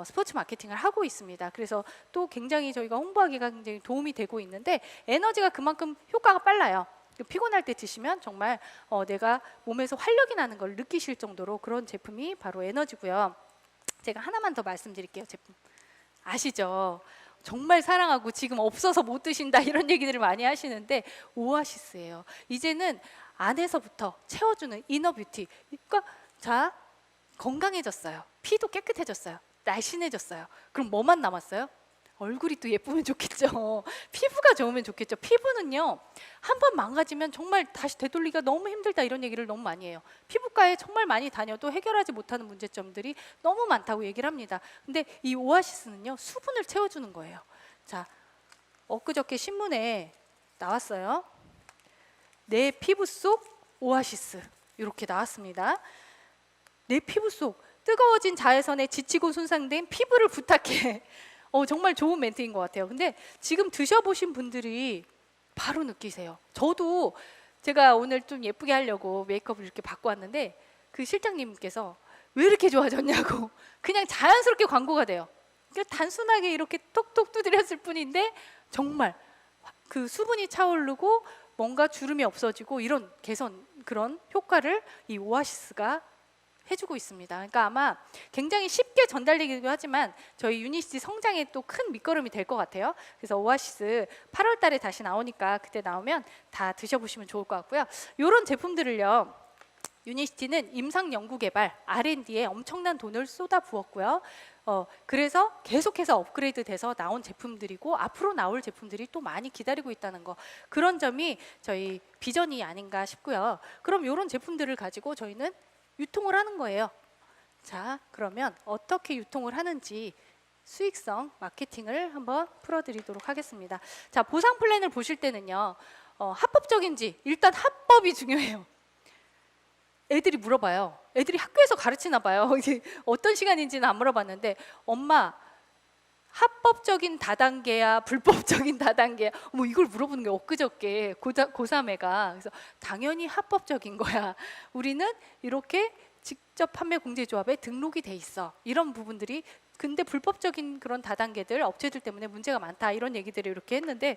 스포츠 마케팅을 하고 있습니다. 그래서 또 굉장히 저희가 홍보하기가 굉장히 도움이 되고 있는데 에너지가 그만큼 효과가 빨라요. 피곤할 때 드시면 정말 내가 몸에서 활력이 나는 걸 느끼실 정도로 그런 제품이 바로 에너지고요. 제가 하나만 더 말씀드릴게요. 제품 아시죠? 정말 사랑하고 지금 없어서 못 드신다 이런 얘기들을 많이 하시는데 오아시스예요. 이제는 안에서부터 채워주는 이너 뷰티. 그러니까 자 건강해졌어요. 피도 깨끗해졌어요. 날씬해졌어요. 그럼 뭐만 남았어요? 얼굴이 또 예쁘면 좋겠죠. 피부가 좋으면 좋겠죠. 피부는요 한 번 망가지면 정말 다시 되돌리기가 너무 힘들다 이런 얘기를 너무 많이 해요. 피부과에 정말 많이 다녀도 해결하지 못하는 문제점들이 너무 많다고 얘기를 합니다. 근데 이 오아시스는요 수분을 채워주는 거예요. 자, 엊그저께 신문에 나왔어요. 내 피부 속 오아시스 이렇게 나왔습니다. 내 피부 속 뜨거워진 자외선에 지치고 손상된 피부를 부탁해. 정말 좋은 멘트인 것 같아요. 근데 지금 드셔보신 분들이 바로 느끼세요. 저도 제가 오늘 좀 예쁘게 하려고 메이크업을 이렇게 받고 왔는데 그 실장님께서 왜 이렇게 좋아졌냐고 그냥 자연스럽게 광고가 돼요. 그러니까 단순하게 이렇게 톡톡 두드렸을 뿐인데 정말 그 수분이 차오르고 뭔가 주름이 없어지고 이런 개선 그런 효과를 이 오아시스가 해주고 있습니다. 그러니까 아마 굉장히 쉽게 전달되기도 하지만 저희 유니시티 성장에 또 큰 밑거름이 될 것 같아요. 그래서 오아시스 8월 달에 다시 나오니까 그때 나오면 다 드셔보시면 좋을 것 같고요. 이런 제품들을요. 유니시티는 임상 연구 개발 R&D에 엄청난 돈을 쏟아 부었고요. 그래서 계속해서 업그레이드 돼서 나온 제품들이고 앞으로 나올 제품들이 또 많이 기다리고 있다는 거 그런 점이 저희 비전이 아닌가 싶고요. 그럼 이런 제품들을 가지고 저희는 유통을 하는 거예요. 자, 그러면 어떻게 유통을 하는지 수익성 마케팅을 한번 풀어드리도록 하겠습니다. 자, 보상 플랜을 보실 때는요. 합법적인지 일단 합법이 중요해요. 애들이 물어봐요. 애들이 학교에서 가르치나 봐요. 어떤 시간인지는 안 물어봤는데 엄마 합법적인 다단계야 불법적인 다단계야 이걸 물어보는 게 엊그저께 고3애가 그래서 당연히 합법적인 거야. 우리는 이렇게 직접 판매 공제조합에 등록이 돼 있어. 이런 부분들이 근데 불법적인 그런 다단계들 업체들 때문에 문제가 많다 이런 얘기들을 이렇게 했는데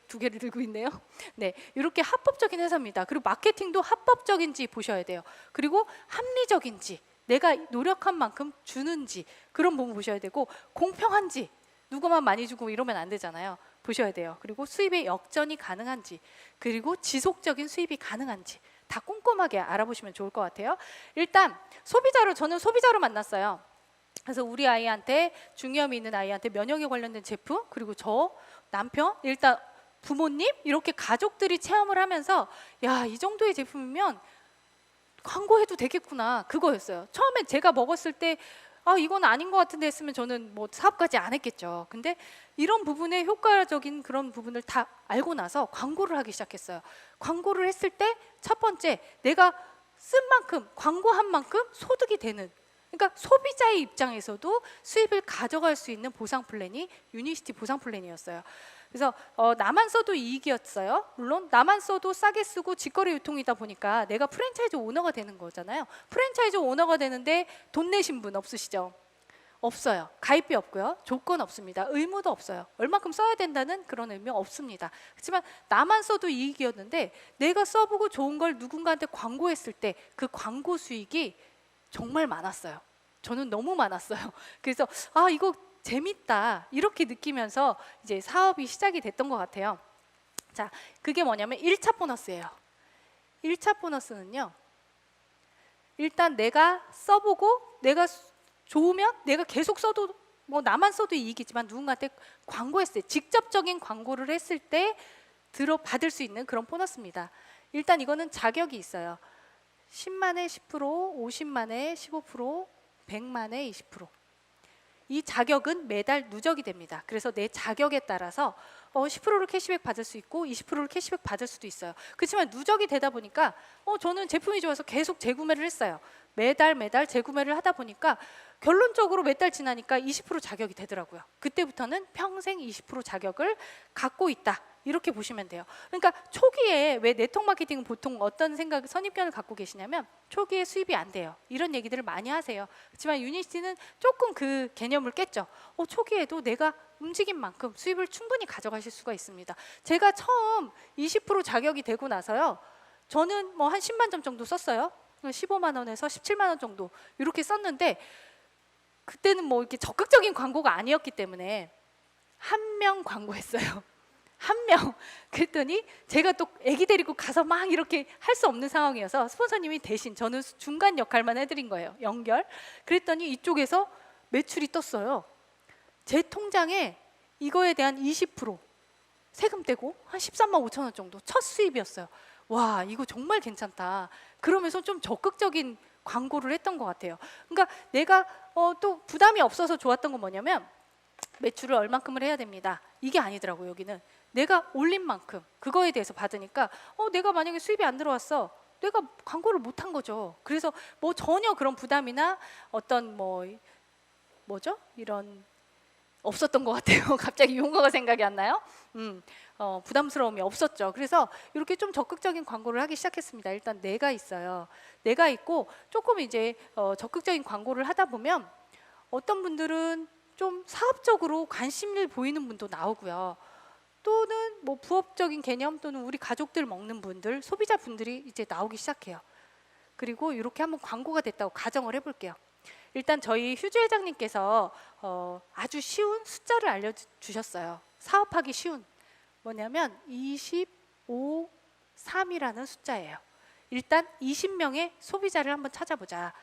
두 개를 들고 있네요. 네, 이렇게 합법적인 회사입니다. 그리고 마케팅도 합법적인지 보셔야 돼요. 그리고 합리적인지 내가 노력한 만큼 주는지 그런 부분 보셔야 되고 공평한지 누구만 많이 주고 이러면 안 되잖아요. 보셔야 돼요. 그리고 수입의 역전이 가능한지 그리고 지속적인 수입이 가능한지 다 꼼꼼하게 알아보시면 좋을 것 같아요. 일단 저는 소비자로 만났어요. 그래서 우리 아이한테 중이염이 있는 아이한테 면역에 관련된 제품 그리고 저 남편 일단 부모님 이렇게 가족들이 체험을 하면서 야, 이 정도의 제품이면 광고해도 되겠구나 그거였어요. 처음에 제가 먹었을 때 이건 아닌 것 같은데 했으면 저는 사업까지 안 했겠죠. 근데 이런 부분에 효과적인 그런 부분을 다 알고 나서 광고를 하기 시작했어요. 광고를 했을 때 첫 번째 내가 쓴 만큼, 광고한 만큼 소득이 되는, 그러니까 소비자의 입장에서도 수입을 가져갈 수 있는 보상 플랜이 유니시티 보상 플랜이었어요. 그래서 나만 써도 이익이었어요. 물론 나만 써도 싸게 쓰고 직거래 유통이다 보니까 내가 프랜차이즈 오너가 되는 거잖아요. 프랜차이즈 오너가 되는데 돈 내신 분 없으시죠? 없어요. 가입비 없고요. 조건 없습니다. 의무도 없어요. 얼마큼 써야 된다는 그런 의미 없습니다. 그렇지만 나만 써도 이익이었는데 내가 써보고 좋은 걸 누군가한테 광고했을 때 그 광고 수익이 정말 많았어요. 저는 너무 많았어요. 그래서 아, 이거 재밌다 이렇게 느끼면서 이제 사업이 시작이 됐던 것 같아요. 자, 그게 뭐냐면 1차 보너스예요. 1차 보너스는요, 일단 내가 써보고 내가 좋으면 내가 계속 써도, 뭐 나만 써도 이익이지만 누군가한테 광고했을 때, 직접적인 광고를 했을 때 받을 수 있는 그런 보너스입니다. 일단 이거는 자격이 있어요. 10만에 10%, 50만에 15%, 100만에 20%. 이 자격은 매달 누적이 됩니다. 그래서 내 자격에 따라서 10%를 캐시백 받을 수 있고 20%를 캐시백 받을 수도 있어요. 그렇지만 누적이 되다 보니까 저는 제품이 좋아서 계속 재구매를 했어요. 매달 재구매를 하다 보니까 결론적으로 몇 달 지나니까 20% 자격이 되더라고요. 그때부터는 평생 20% 자격을 갖고 있다, 이렇게 보시면 돼요. 그러니까 초기에 왜 네트워크 마케팅은 보통 어떤 생각, 선입견을 갖고 계시냐면 초기에 수입이 안 돼요, 이런 얘기들을 많이 하세요. 그렇지만 유니시티는 조금 그 개념을 깼죠. 초기에도 내가 움직인 만큼 수입을 충분히 가져가실 수가 있습니다. 제가 처음 20% 자격이 되고 나서요, 저는 뭐 한 10만 점 정도 썼어요. 15만 원에서 17만 원 정도 이렇게 썼는데, 그때는 뭐 이렇게 적극적인 광고가 아니었기 때문에 한 명 광고했어요. 한 명. 그랬더니 제가 또 애기 데리고 가서 막 이렇게 할 수 없는 상황이어서 스폰서님이 대신, 저는 중간 역할만 해드린 거예요. 연결. 그랬더니 이쪽에서 매출이 떴어요. 제 통장에 이거에 대한 20% 세금 떼고 한 13만 5천 원 정도 첫 수입이었어요. 와, 이거 정말 괜찮다. 그러면서 좀 적극적인 광고를 했던 것 같아요. 그러니까 내가 또 부담이 없어서 좋았던 건 뭐냐면, 매출을 얼만큼을 해야 됩니다, 이게 아니더라고요. 여기는 내가 올린 만큼 그거에 대해서 받으니까 내가 만약에 수입이 안 들어왔어, 내가 광고를 못 한 거죠. 그래서 뭐 전혀 그런 부담이나 어떤 뭐죠? 이런 없었던 것 같아요. 갑자기 용어가 생각이 안 나요. 부담스러움이 없었죠. 그래서 이렇게 좀 적극적인 광고를 하기 시작했습니다. 일단 내가 있어요. 내가 있고 조금 이제 적극적인 광고를 하다 보면 어떤 분들은 좀 사업적으로 관심을 보이는 분도 나오고요. 또는 뭐 부업적인 개념, 또는 우리 가족들 먹는 분들, 소비자분들이 이제 나오기 시작해요. 그리고 이렇게 한번 광고가 됐다고 가정을 해볼게요. 일단 저희 휴주 회장님께서 아주 쉬운 숫자를 알려주셨어요. 사업하기 쉬운. 뭐냐면 25, 3이라는 숫자예요. 일단 20명의 소비자를 한번 찾아보자.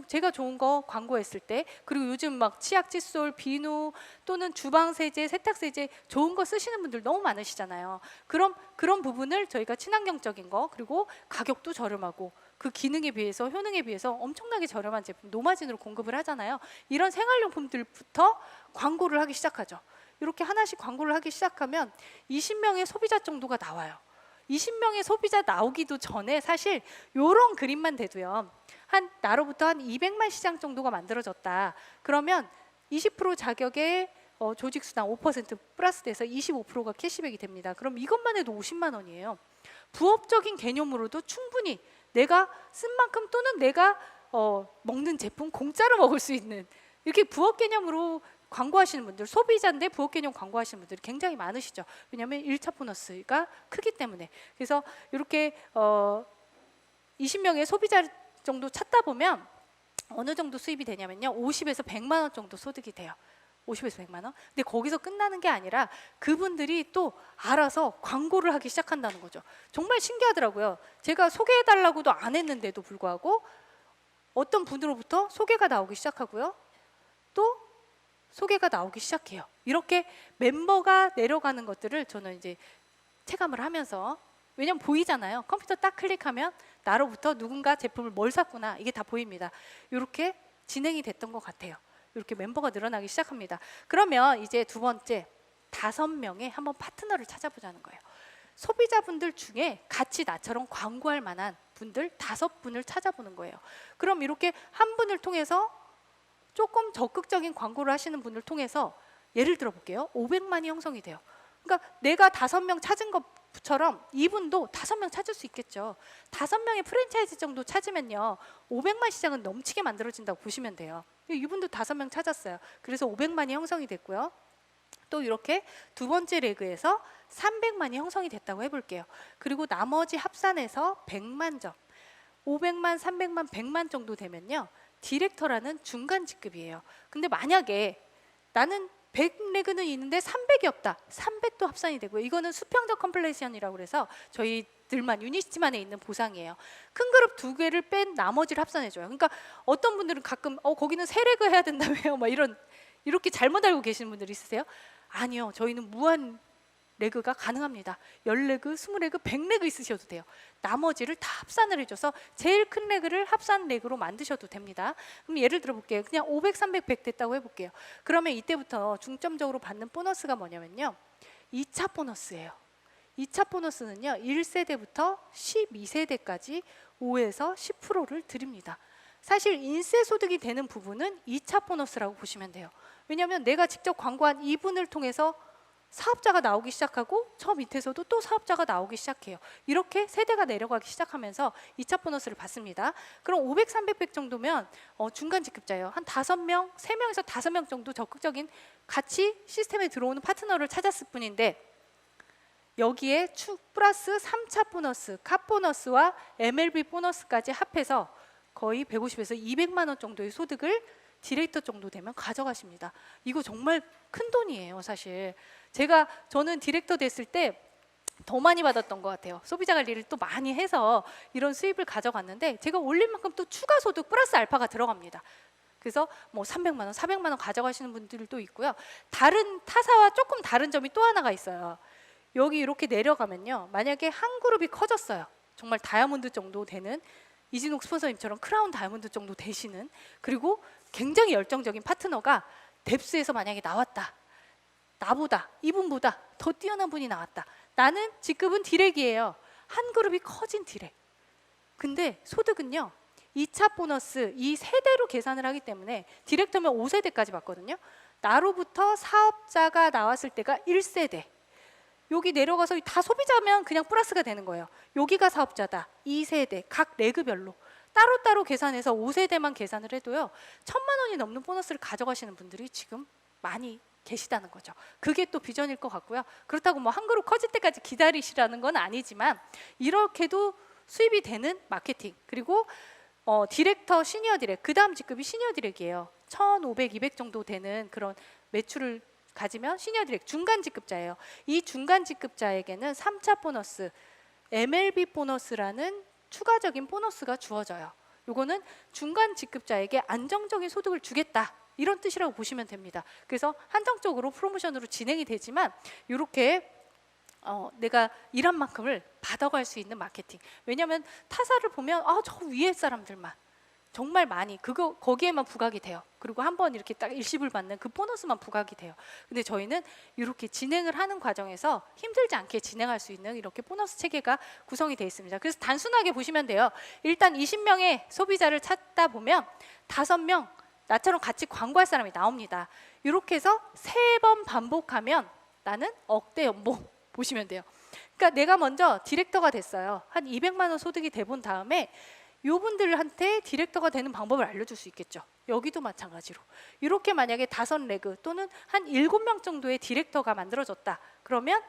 제가 좋은 거 광고했을 때, 그리고 요즘 막 치약, 칫솔, 비누, 또는 주방 세제, 세탁 세제 좋은 거 쓰시는 분들 너무 많으시잖아요. 그런 부분을 저희가 친환경적인 거, 그리고 가격도 저렴하고 그 기능에 비해서, 효능에 비해서 엄청나게 저렴한 제품 노마진으로 공급을 하잖아요. 이런 생활용품들부터 광고를 하기 시작하죠. 이렇게 하나씩 광고를 하기 시작하면 20명의 소비자 정도가 나와요. 20명의 소비자 나오기도 전에 사실 이런 그림만 돼도요, 나로부터 한 200만 시장 정도가 만들어졌다. 그러면 20% 자격에 조직수당 5% 플러스 돼서 25%가 캐시백이 됩니다. 그럼 이것만 해도 50만 원이에요. 부업적인 개념으로도 충분히 내가 쓴 만큼, 또는 내가 먹는 제품 공짜로 먹을 수 있는, 이렇게 부업 개념으로 광고하시는 분들, 소비자인데 부업 개념 광고하시는 분들이 굉장히 많으시죠. 왜냐하면 1차 보너스가 크기 때문에. 그래서 이렇게 20명의 소비자 정도 찾다 보면 어느 정도 수입이 되냐면요, 50에서 100만 원 정도 소득이 돼요. 50에서 100만 원. 근데 거기서 끝나는 게 아니라 그분들이 또 알아서 광고를 하기 시작한다는 거죠. 정말 신기하더라고요. 제가 소개해달라고도 안 했는데도 불구하고 어떤 분으로부터 소개가 나오기 시작하고요, 또 소개가 나오기 시작해요. 이렇게 멤버가 내려가는 것들을 저는 이제 체감을 하면서, 왜냐면 보이잖아요. 컴퓨터 딱 클릭하면 나로부터 누군가 제품을 뭘 샀구나, 이게 다 보입니다. 이렇게 진행이 됐던 것 같아요. 이렇게 멤버가 늘어나기 시작합니다. 그러면 이제 두 번째, 5명의 한번 파트너를 찾아보자는 거예요. 소비자분들 중에 같이 나처럼 광고할 만한 분들 5분을 찾아보는 거예요. 그럼 이렇게 한 분을 통해서 조금 적극적인 광고를 하시는 분을 통해서 예를 들어 볼게요. 500만이 형성이 돼요. 그러니까 내가 5명 찾은 것처럼 이분도 5명 찾을 수 있겠죠. 5명의 프랜차이즈 정도 찾으면요, 500만 시장은 넘치게 만들어진다고 보시면 돼요. 이분도 5명 찾았어요. 그래서 500만이 형성이 됐고요. 또 이렇게 두 번째 레그에서 300만이 형성이 됐다고 해볼게요. 그리고 나머지 합산해서 100만 점, 500만, 300만, 100만 정도 되면요, 디렉터라는 중간 직급이에요. 근데 만약에 나는 100레그는 있는데 300이 없다. 300도 합산이 되고요. 이거는 수평적 컴플레이션이라고 그래서 저희들만 유니시티만에 있는 보상이에요. 큰 그룹 2개를 뺀 나머지를 합산해줘요. 그러니까 어떤 분들은 가끔 거기는 3레그 해야 된다며요. 막 이렇게 잘못 알고 계시는 분들 있으세요? 아니요. 저희는 무한 레그가 가능합니다. 10레그, 20레그, 100레그 있으셔도 돼요. 나머지를 다 합산을 해줘서 제일 큰 레그를 합산 레그로 만드셔도 됩니다. 그럼 예를 들어 볼게요. 그냥 500, 300, 100 됐다고 해볼게요. 그러면 이때부터 중점적으로 받는 보너스가 뭐냐면요, 2차 보너스예요. 2차 보너스는요, 1세대부터 12세대까지 5에서 10%를 드립니다. 사실 인세 소득이 되는 부분은 2차 보너스라고 보시면 돼요. 왜냐하면 내가 직접 광고한 이분을 통해서 사업자가 나오기 시작하고 저 밑에서도 또 사업자가 나오기 시작해요. 이렇게 세대가 내려가기 시작하면서 2차 보너스를 받습니다. 그럼 500, 300, 100 정도면 중간 직급자예요. 한 5명, 3명에서 5명 정도 적극적인 같이 시스템에 들어오는 파트너를 찾았을 뿐인데, 여기에 플러스 3차 보너스, 카 보너스와 MLB 보너스까지 합해서 거의 150에서 200만 원 정도의 소득을 디렉터 정도 되면 가져가십니다. 이거 정말 큰 돈이에요, 사실. 저는 디렉터 됐을 때 더 많이 받았던 것 같아요. 소비자 관리를 또 많이 해서 이런 수입을 가져갔는데, 제가 올린 만큼 또 추가 소득 플러스 알파가 들어갑니다. 그래서 뭐 300만 원, 400만 원 가져가시는 분들도 있고요. 다른 타사와 조금 다른 점이 또 하나가 있어요. 여기 이렇게 내려가면요, 만약에 한 그룹이 커졌어요. 정말 다이아몬드 정도 되는, 이진욱 스폰서님처럼 크라운 다이아몬드 정도 되시는, 그리고 굉장히 열정적인 파트너가 뎁스에서 만약에 나왔다. 나보다, 이분보다 더 뛰어난 분이 나왔다. 나는 직급은 디렉이에요. 한 그룹이 커진 디렉. 근데 소득은요, 2차 보너스 이 세대로 계산을 하기 때문에 디렉터면 5세대까지 받거든요. 나로부터 사업자가 나왔을 때가 1세대. 여기 내려가서 다 소비자면 그냥 플러스가 되는 거예요. 여기가 사업자다. 2세대 각 레그별로 따로따로 계산해서 5세대만 계산을 해도요, 1,000만 원이 넘는 보너스를 가져가시는 분들이 지금 많이 계시다는 거죠. 그게 또 비전일 것 같고요. 그렇다고 뭐 한 그룹 커질 때까지 기다리시라는 건 아니지만, 이렇게도 수입이 되는 마케팅. 그리고 디렉터, 시니어 디렉, 그 다음 직급이 시니어 디렉이에요. 1,500, 200 정도 되는 그런 매출을 가지면 시니어 디렉, 중간 직급자예요. 이 중간 직급자에게는 3차 보너스, MLB 보너스라는 추가적인 보너스가 주어져요. 요거는 중간 직급자에게 안정적인 소득을 주겠다, 이런 뜻이라고 보시면 됩니다. 그래서 한정적으로 프로모션으로 진행이 되지만, 이렇게 내가 일한 만큼을 받아갈 수 있는 마케팅. 왜냐하면 타사를 보면 저 위에 사람들만 정말 많이 거기에만 부각이 돼요. 그리고 한번 이렇게 딱 일시불 받는 그 보너스만 부각이 돼요. 근데 저희는 이렇게 진행을 하는 과정에서 힘들지 않게 진행할 수 있는 이렇게 보너스 체계가 구성이 되어 있습니다. 그래서 단순하게 보시면 돼요. 일단 20명의 소비자를 찾다 보면 5명 나처럼 같이 광고할 사람이 나옵니다. 이렇게 해서 3번 반복하면 나는 억대 연봉 보시면 돼요. 그러니까 내가 먼저 디렉터가 됐어요. 한 200만 원 소득이 돼본 다음에 요분들한테 디렉터가 되는 방법을 알려줄 수 있겠죠. 여기도 마찬가지로 이렇게 만약에 5레그 또는 한 7명 정도의 디렉터가 만들어졌다. 그러면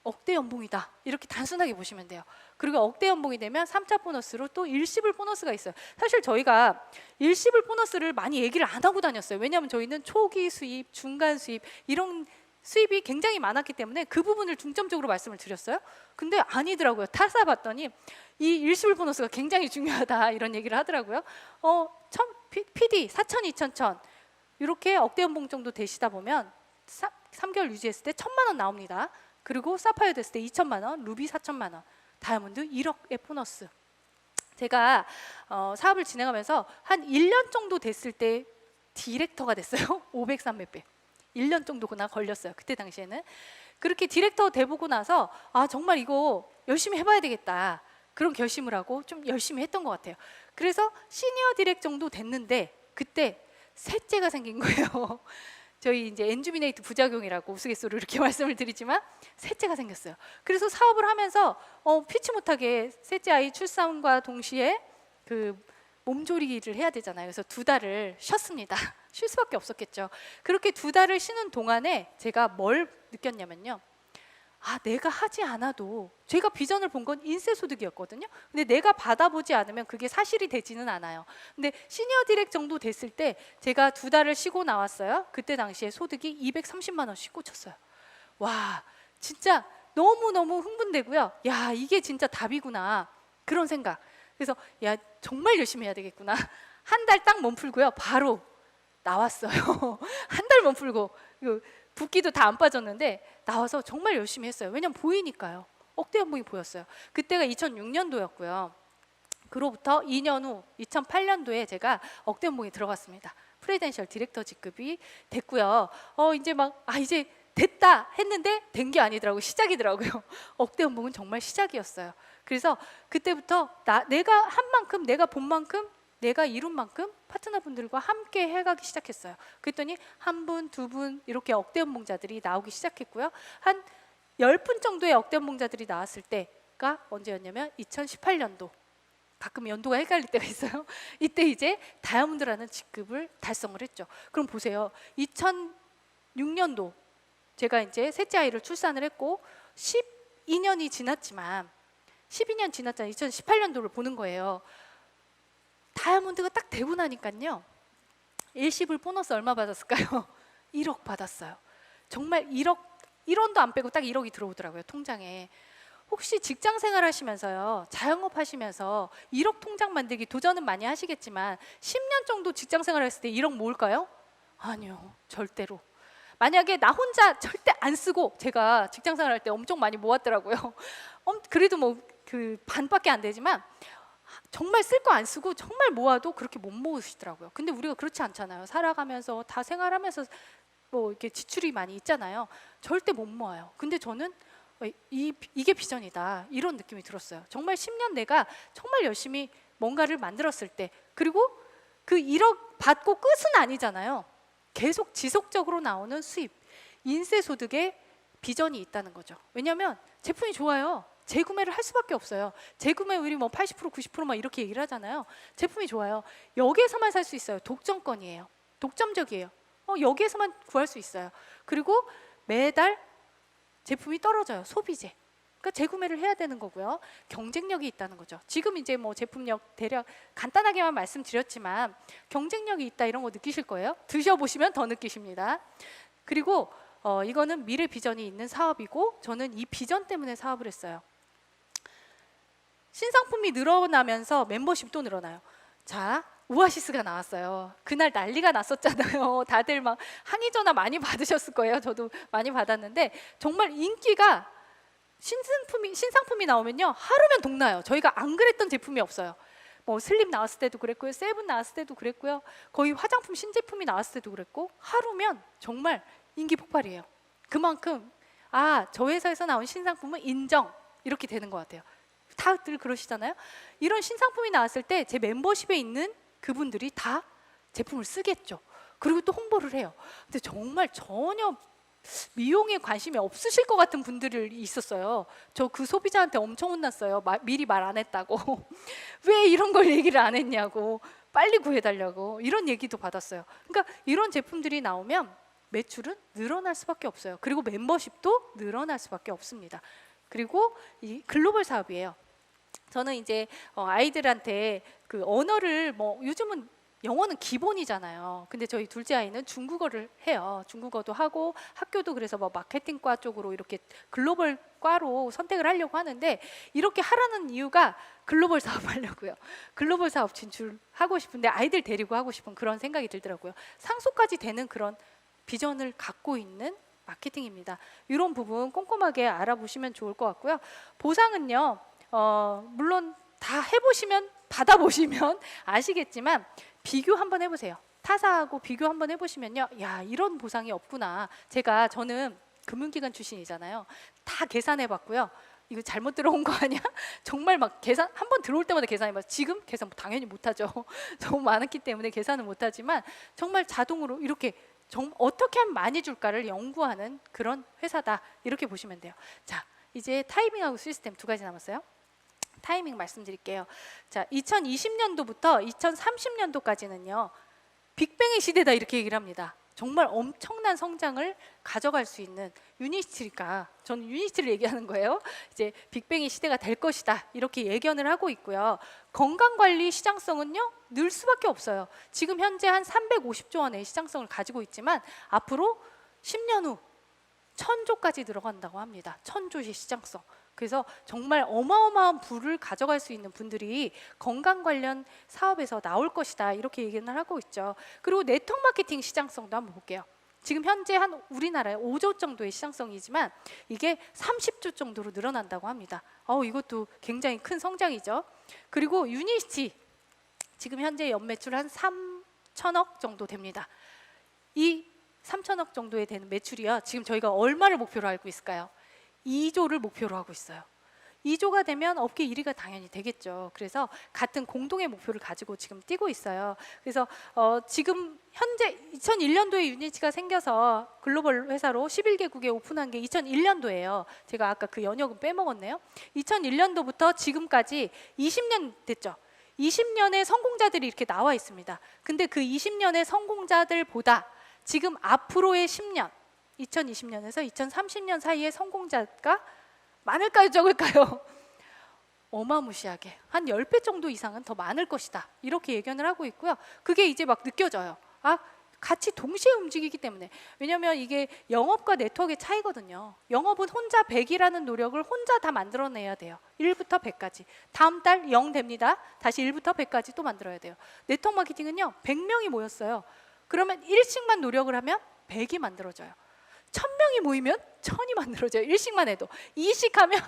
억대 연봉이다, 이렇게 단순하게 보시면 돼요. 그리고 억대 연봉이 되면 3차 보너스로 또 일시불 보너스가 있어요. 사실 저희가 일시불 보너스를 많이 얘기를 안 하고 다녔어요. 왜냐하면 저희는 초기 수입, 중간 수입 이런 수입이 굉장히 많았기 때문에 그 부분을 중점적으로 말씀을 드렸어요. 근데 아니더라고요. 타사 봤더니 이 일시불 보너스가 굉장히 중요하다, 이런 얘기를 하더라고요. PD 4천, 2천, 1천 이렇게 억대 연봉 정도 되시다 보면 3개월 유지했을 때 1,000만 원 나옵니다. 그리고 사파이어 됐을 때 2천만 원, 루비 4천만 원, 다이아몬드 1억의 보너스. 제가 사업을 진행하면서 한 1년 정도 됐을 때 디렉터가 됐어요. 500, 300배. 1년 정도나 걸렸어요. 그때 당시에는. 그렇게 디렉터 돼보고 나서 아 정말 이거 열심히 해봐야 되겠다 그런 결심을 하고 좀 열심히 했던 것 같아요. 그래서 시니어 디렉 정도 됐는데 그때 셋째가 생긴 거예요. 저희 이제 엔주미네이트 부작용이라고 우스갯소리로 이렇게 말씀을 드리지만 셋째가 생겼어요. 그래서 사업을 하면서 피치 못하게 셋째 아이 출산과 동시에 그 몸조리기를 해야 되잖아요. 그래서 2달을 쉬었습니다. 쉴 수밖에 없었겠죠. 그렇게 2달을 쉬는 동안에 제가 뭘 느꼈냐면요. 아, 내가 하지 않아도 제가 비전을 본 건 인쇄소득이었거든요. 근데 내가 받아보지 않으면 그게 사실이 되지는 않아요. 근데 시니어 디렉 정도 됐을 때 제가 2달을 쉬고 나왔어요. 그때 당시에 소득이 230만 원씩 꽂혔어요. 와, 진짜 너무너무 흥분되고요. 야, 이게 진짜 답이구나. 그런 생각. 그래서 야, 정말 열심히 해야 되겠구나. 한 달 딱 몸풀고요. 바로 나왔어요. 한 달 몸풀고 붓기도 다 안 빠졌는데 나와서 정말 열심히 했어요. 왜냐면 보이니까요. 억대 연봉이 보였어요. 그때가 2006년도였고요. 그로부터 2년 후 2008년도에 제가 억대 연봉이 들어갔습니다. 프레덴셜 디렉터 직급이 됐고요. 이제 막 이제 됐다 했는데 된 게 아니더라고요. 시작이더라고요. 억대 연봉은 정말 시작이었어요. 그래서 그때부터 내가 한 만큼, 내가 본 만큼, 내가 이룬 만큼 파트너분들과 함께 해가기 시작했어요. 그랬더니 1분, 2분 이렇게 억대 연봉자들이 나오기 시작했고요. 한 10분 정도의 억대 연봉자들이 나왔을 때가 언제였냐면 2018년도. 가끔 연도가 헷갈릴 때가 있어요. 이때 이제 다이아몬드라는 직급을 달성을 했죠. 그럼 보세요. 2006년도 제가 이제 셋째 아이를 출산을 했고 12년이 지났지만 12년 지났잖아요. 2018년도를 보는 거예요. 다이아몬드가 딱 되고 나니까요. 일시불 보너스 얼마 받았을까요? 1억 받았어요. 정말 1억, 1원도 안 빼고 딱 1억이 들어오더라고요. 통장에. 혹시 직장 생활 하시면서요. 자영업 하시면서 1억 통장 만들기 도전은 많이 하시겠지만 10년 정도 직장 생활 했을 때 1억 모을까요? 아니요. 절대로. 만약에 나 혼자 절대 안 쓰고 제가 직장 생활 할 때 엄청 많이 모았더라고요. 그래도 뭐 그 반밖에 안 되지만 정말 쓸 거 안 쓰고 정말 모아도 그렇게 못 모으시더라고요. 근데 우리가 그렇지 않잖아요. 살아가면서 다 생활하면서 뭐 이렇게 지출이 많이 있잖아요. 절대 못 모아요. 근데 저는 이게 비전이다 이런 느낌이 들었어요. 정말 10년 내가 정말 열심히 뭔가를 만들었을 때 그리고 그 1억 받고 끝은 아니잖아요. 계속 지속적으로 나오는 수입, 인쇄소득에 비전이 있다는 거죠. 왜냐하면 제품이 좋아요. 재구매를 할 수밖에 없어요. 재구매율이 뭐 80%, 90%막 이렇게 얘기를 하잖아요. 제품이 좋아요. 여기에서만 살 수 있어요. 독점권이에요. 독점적이에요. 여기에서만 구할 수 있어요. 그리고 매달 제품이 떨어져요. 소비재. 그러니까 재구매를 해야 되는 거고요. 경쟁력이 있다는 거죠. 지금 이제 뭐 제품력 대략 간단하게만 말씀드렸지만 경쟁력이 있다 이런 거 느끼실 거예요. 드셔보시면 더 느끼십니다. 그리고 이거는 미래 비전이 있는 사업이고 저는 이 비전 때문에 사업을 했어요. 신상품이 늘어나면서 멤버십도 늘어나요. 자, 오아시스가 나왔어요. 그날 난리가 났었잖아요. 다들 막 항의 전화 많이 받으셨을 거예요. 저도 많이 받았는데 정말 인기가 신상품이 나오면요 하루면 동나요. 저희가 안 그랬던 제품이 없어요. 뭐 슬립 나왔을 때도 그랬고요, 세븐 나왔을 때도 그랬고요, 거의 화장품 신제품이 나왔을 때도 그랬고 하루면 정말 인기 폭발이에요. 그만큼 저 회사에서 나온 신상품은 인정 이렇게 되는 것 같아요. 다들 그러시잖아요. 이런 신상품이 나왔을 때 제 멤버십에 있는 그분들이 다 제품을 쓰겠죠. 그리고 또 홍보를 해요. 근데 정말 전혀 미용에 관심이 없으실 것 같은 분들이 있었어요. 저 그 소비자한테 엄청 혼났어요. 미리 말 안 했다고. 왜 이런 걸 얘기를 안 했냐고. 빨리 구해달라고. 이런 얘기도 받았어요. 그러니까 이런 제품들이 나오면 매출은 늘어날 수밖에 없어요. 그리고 멤버십도 늘어날 수밖에 없습니다. 그리고 이 글로벌 사업이에요. 저는 이제 아이들한테 그 언어를 뭐 요즘은 영어는 기본이잖아요. 근데 저희 둘째 아이는 중국어를 해요. 중국어도 하고 학교도 그래서 뭐 마케팅과 쪽으로 이렇게 글로벌 과로 선택을 하려고 하는데 이렇게 하라는 이유가 글로벌 사업 하려고요. 글로벌 사업 진출하고 싶은데 아이들 데리고 하고 싶은 그런 생각이 들더라고요. 상속까지 되는 그런 비전을 갖고 있는 마케팅입니다. 이런 부분 꼼꼼하게 알아보시면 좋을 것 같고요. 보상은요. 물론 다 해보시면 받아보시면 아시겠지만 비교 한번 해보세요. 타사하고 비교 한번 해보시면요. 야, 이런 보상이 없구나. 저는 금융기관 출신이잖아요. 다 계산해봤고요. 이거 잘못 들어온 거 아니야? 정말 막 계산 한 번 들어올 때마다 계산해봐요. 지금 계산 당연히 못하죠. 너무 많았기 때문에 계산은 못하지만 정말 자동으로 이렇게 어떻게 하면 많이 줄까를 연구하는 그런 회사다, 이렇게 보시면 돼요. 자, 이제 타이밍하고 시스템 두 가지 남았어요. 타이밍 말씀드릴게요. 자, 2020년도부터 2030년도까지는요 빅뱅의 시대다, 이렇게 얘기를 합니다. 정말 엄청난 성장을 가져갈 수 있는 유니스트니까 저는 유니스트를 얘기하는 거예요. 이제 빅뱅의 시대가 될 것이다, 이렇게 예견을 하고 있고요. 건강관리 시장성은요 늘 수밖에 없어요. 지금 현재 한 350조 원의 시장성을 가지고 있지만 앞으로 10년 후 1000조까지 늘어간다고 합니다. 1000조의 시장성. 그래서 정말 어마어마한 부를 가져갈 수 있는 분들이 건강 관련 사업에서 나올 것이다, 이렇게 얘기를 하고 있죠. 그리고 네트워크 마케팅 시장성도 한번 볼게요. 지금 현재 한 우리나라에 5조 정도의 시장성이지만 이게 30조 정도로 늘어난다고 합니다. 이것도 굉장히 큰 성장이죠. 그리고 유니시티 지금 현재 연매출 한 3천억 정도 됩니다. 이 3천억 정도에 되는 매출이요, 지금 저희가 얼마를 목표로 알고 있을까요? 2조를 목표로 하고 있어요. 2조가 되면 업계 1위가 당연히 되겠죠. 그래서 같은 공동의 목표를 가지고 지금 뛰고 있어요. 그래서 지금 현재 2001년도에 유니치가 생겨서 글로벌 회사로 11개국에 오픈한 게 2001년도예요. 제가 아까 그 연역은 빼먹었네요. 2001년도부터 지금까지 20년 됐죠. 20년의 성공자들이 이렇게 나와 있습니다. 근데 그 20년의 성공자들보다 지금 앞으로의 10년, 2020년에서 2030년 사이에 성공자가 많을까요, 적을까요? 어마무시하게 한 10배 정도 이상은 더 많을 것이다, 이렇게 예견을 하고 있고요. 그게 이제 막 느껴져요. 같이 동시에 움직이기 때문에. 왜냐하면 이게 영업과 네트워크의 차이거든요. 영업은 혼자 100이라는 노력을 혼자 다 만들어내야 돼요. 1부터 100까지. 다음 달 0 됩니다. 다시 1부터 100까지 또 만들어야 돼요. 네트워크 마케팅은요 100명이 모였어요. 그러면 1씩만 노력을 하면 100이 만들어져요. 1000명이 모이면 1000이 만들어져요. 1씩만 해도. 2씩 하면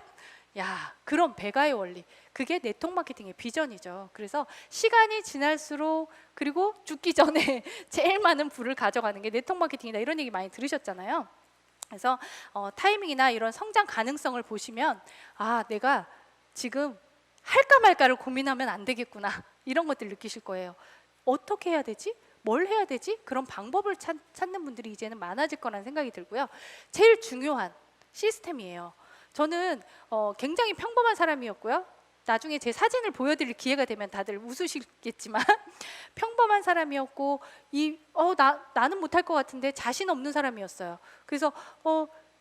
그런 배가의 원리, 그게 네트워크 마케팅의 비전이죠. 그래서 시간이 지날수록, 그리고 죽기 전에 제일 많은 부를 가져가는 게 네트워크 마케팅이다, 이런 얘기 많이 들으셨잖아요. 그래서 타이밍이나 이런 성장 가능성을 보시면 내가 지금 할까 말까를 고민하면 안 되겠구나, 이런 것들 느끼실 거예요. 어떻게 해야 되지? 뭘 해야 되지? 그런 방법을 찾는 분들이 이제는 많아질 거라는 생각이 들고요. 제일 중요한 시스템이에요. 저는 굉장히 평범한 사람이었고요. 나중에 제 사진을 보여드릴 기회가 되면 다들 웃으시겠지만 평범한 사람이었고 나는 못할 것 같은데 자신 없는 사람이었어요. 그래서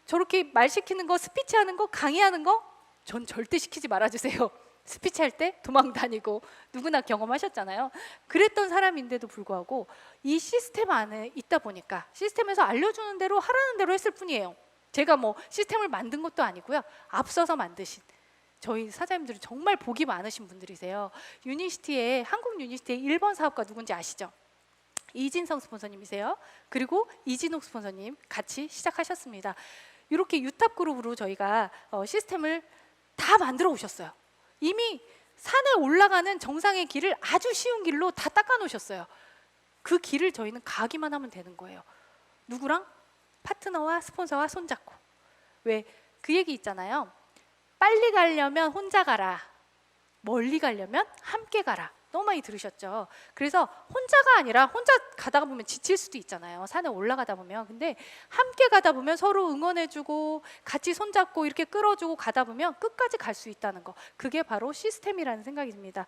저렇게 말 시키는 거, 스피치 하는 거, 강의하는 거 전 절대 시키지 말아주세요. 스피치 할 때 도망 다니고, 누구나 경험하셨잖아요. 그랬던 사람인데도 불구하고 이 시스템 안에 있다 보니까 시스템에서 알려주는 대로 하라는 대로 했을 뿐이에요. 제가 뭐 시스템을 만든 것도 아니고요. 앞서서 만드신 저희 사장님들은 정말 복이 많으신 분들이세요. 유니시티의, 한국 유니시티의 1번 사업가 누군지 아시죠? 이진성 스폰서님이세요. 그리고 이진옥 스폰서님 같이 시작하셨습니다. 이렇게 유탑그룹으로 저희가 시스템을 다 만들어 오셨어요. 이미 산에 올라가는 정상의 길을 아주 쉬운 길로 다 닦아 놓으셨어요. 그 길을 저희는 가기만 하면 되는 거예요. 누구랑? 파트너와 스폰서와 손잡고. 왜 그 얘기 있잖아요. 빨리 가려면 혼자 가라, 멀리 가려면 함께 가라. 너무 많이 들으셨죠? 그래서 혼자가 아니라, 혼자 가다가 보면 지칠 수도 있잖아요. 산에 올라가다 보면. 근데 함께 가다 보면 서로 응원해주고 같이 손잡고 이렇게 끌어주고 가다 보면 끝까지 갈 수 있다는 거, 그게 바로 시스템이라는 생각이 듭니다.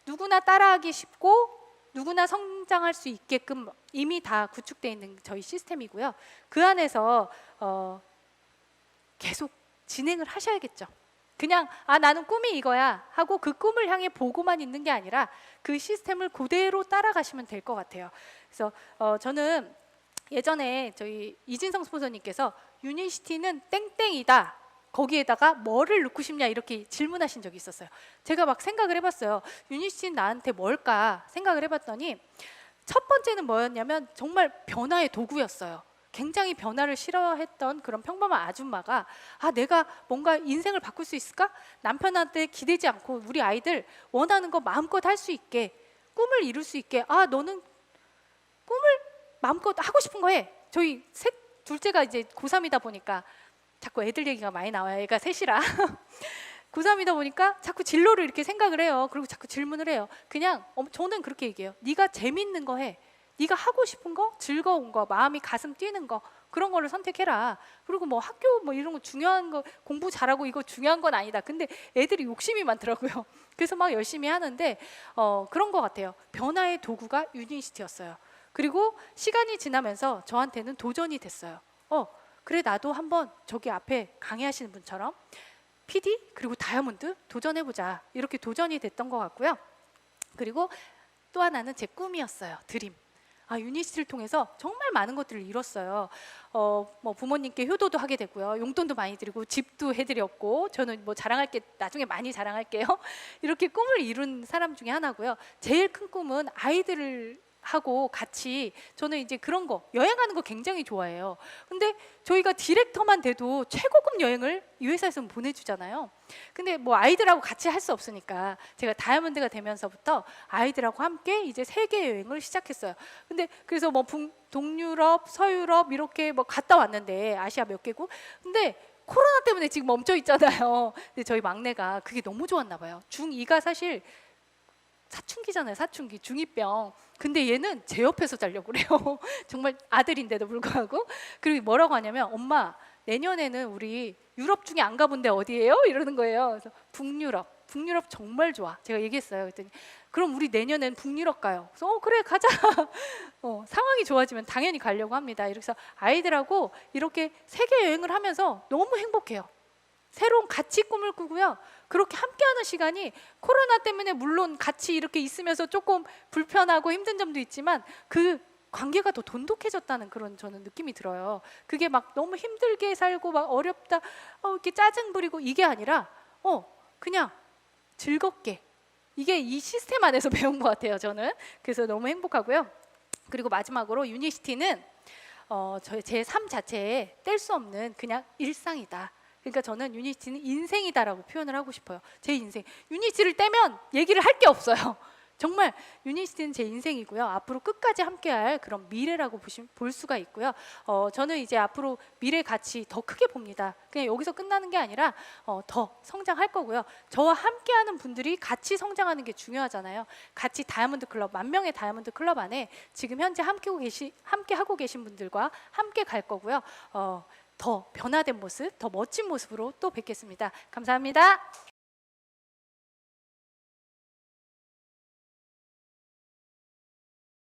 누구나 따라하기 쉽고 누구나 성장할 수 있게끔 이미 다 구축되어 있는 저희 시스템이고요. 그 안에서 계속 진행을 하셔야겠죠. 그냥 나는 꿈이 이거야 하고 그 꿈을 향해 보고만 있는 게 아니라 그 시스템을 그대로 따라가시면 될 것 같아요. 그래서 저는 예전에 저희 이진성 스폰서님께서 유니시티는 땡땡이다, 거기에다가 뭐를 넣고 싶냐, 이렇게 질문하신 적이 있었어요. 제가 막 생각을 해봤어요. 유니시티는 나한테 뭘까 생각을 해봤더니 첫 번째는 뭐였냐면 정말 변화의 도구였어요. 굉장히 변화를 싫어했던 그런 평범한 아줌마가 내가 뭔가 인생을 바꿀 수 있을까? 남편한테 기대지 않고 우리 아이들 원하는 거 마음껏 할 수 있게, 꿈을 이룰 수 있게. 너는 꿈을 마음껏 하고 싶은 거 해. 저희 둘째가 이제 고3이다 보니까 자꾸 애들 얘기가 많이 나와요. 애가 셋이라. 고3이다 보니까 자꾸 진로를 이렇게 생각을 해요. 그리고 자꾸 질문을 해요. 그냥 저는 그렇게 얘기해요. 네가 재밌는 거 해. 네가 하고 싶은 거, 즐거운 거, 마음이 가슴 뛰는 거, 그런 거를 선택해라. 그리고 뭐 학교 뭐 이런 거 중요한 거, 공부 잘하고 이거 중요한 건 아니다. 근데 애들이 욕심이 많더라고요. 그래서 막 열심히 하는데 그런 것 같아요. 변화의 도구가 유니시티였어요. 그리고 시간이 지나면서 저한테는 도전이 됐어요. 그래 나도 한번 저기 앞에 강의하시는 분처럼 PD 그리고 다이아몬드 도전해보자. 이렇게 도전이 됐던 것 같고요. 그리고 또 하나는 제 꿈이었어요. 드림. 유니시티를 통해서 정말 많은 것들을 이뤘어요. 뭐 부모님께 효도도 하게 되고요. 용돈도 많이 드리고 집도 해드렸고, 저는 뭐 자랑할 게 나중에 많이 자랑할게요. 이렇게 꿈을 이룬 사람 중에 하나고요. 제일 큰 꿈은 아이들을 하고 같이, 저는 이제 그런 거 여행하는 거 굉장히 좋아해요. 근데 저희가 디렉터만 돼도 최고급 여행을 이 회사에서 보내주잖아요. 근데 뭐 아이들하고 같이 할 수 없으니까 제가 다이아몬드가 되면서부터 아이들하고 함께 이제 세계 여행을 시작했어요. 근데 그래서 뭐 동유럽, 서유럽 이렇게 뭐 갔다 왔는데, 아시아 몇 개국. 근데 코로나 때문에 지금 멈춰 있잖아요. 근데 저희 막내가 그게 너무 좋았나 봐요. 중2가 사실 사춘기잖아요. 사춘기, 중2병. 근데 얘는 제 옆에서 자려고 그래요. 정말 아들인데도 불구하고. 그리고 뭐라고 하냐면, 엄마 내년에는 우리 유럽 중에 안 가본 데 어디예요? 이러는 거예요. 그래서 북유럽 정말 좋아. 제가 얘기했어요. 그랬더니 그럼 우리 내년엔 북유럽 가요. 그래서 그래 가자. 상황이 좋아지면 당연히 가려고 합니다. 이래서 아이들하고 이렇게 세계 여행을 하면서 너무 행복해요. 새로운 같이 꿈을 꾸고요. 그렇게 함께하는 시간이, 코로나 때문에 물론 같이 이렇게 있으면서 조금 불편하고 힘든 점도 있지만 그 관계가 더 돈독해졌다는 그런 저는 느낌이 들어요. 그게 막 너무 힘들게 살고 막 어렵다, 이렇게 짜증 부리고 이게 아니라 그냥 즐겁게, 이게 이 시스템 안에서 배운 것 같아요. 저는 그래서 너무 행복하고요. 그리고 마지막으로 유니시티는 제 삶 자체에 뗄 수 없는 그냥 일상이다. 그러니까 저는 유니시티는 인생이다라고 표현을 하고 싶어요. 제 인생. 유니시티를 떼면 얘기를 할 게 없어요. 정말 유니시티는 제 인생이고요. 앞으로 끝까지 함께할 그런 미래라고 볼 수가 있고요. 저는 이제 앞으로 미래 가치 더 크게 봅니다. 그냥 여기서 끝나는 게 아니라 더 성장할 거고요. 저와 함께하는 분들이 같이 성장하는 게 중요하잖아요. 같이 다이아몬드 클럽, 10,000명의 다이아몬드 클럽 안에 지금 현재 함께 하고 계신 분들과 함께 갈 거고요. 더 변화된 모습, 더 멋진 모습으로 또 뵙겠습니다. 감사합니다.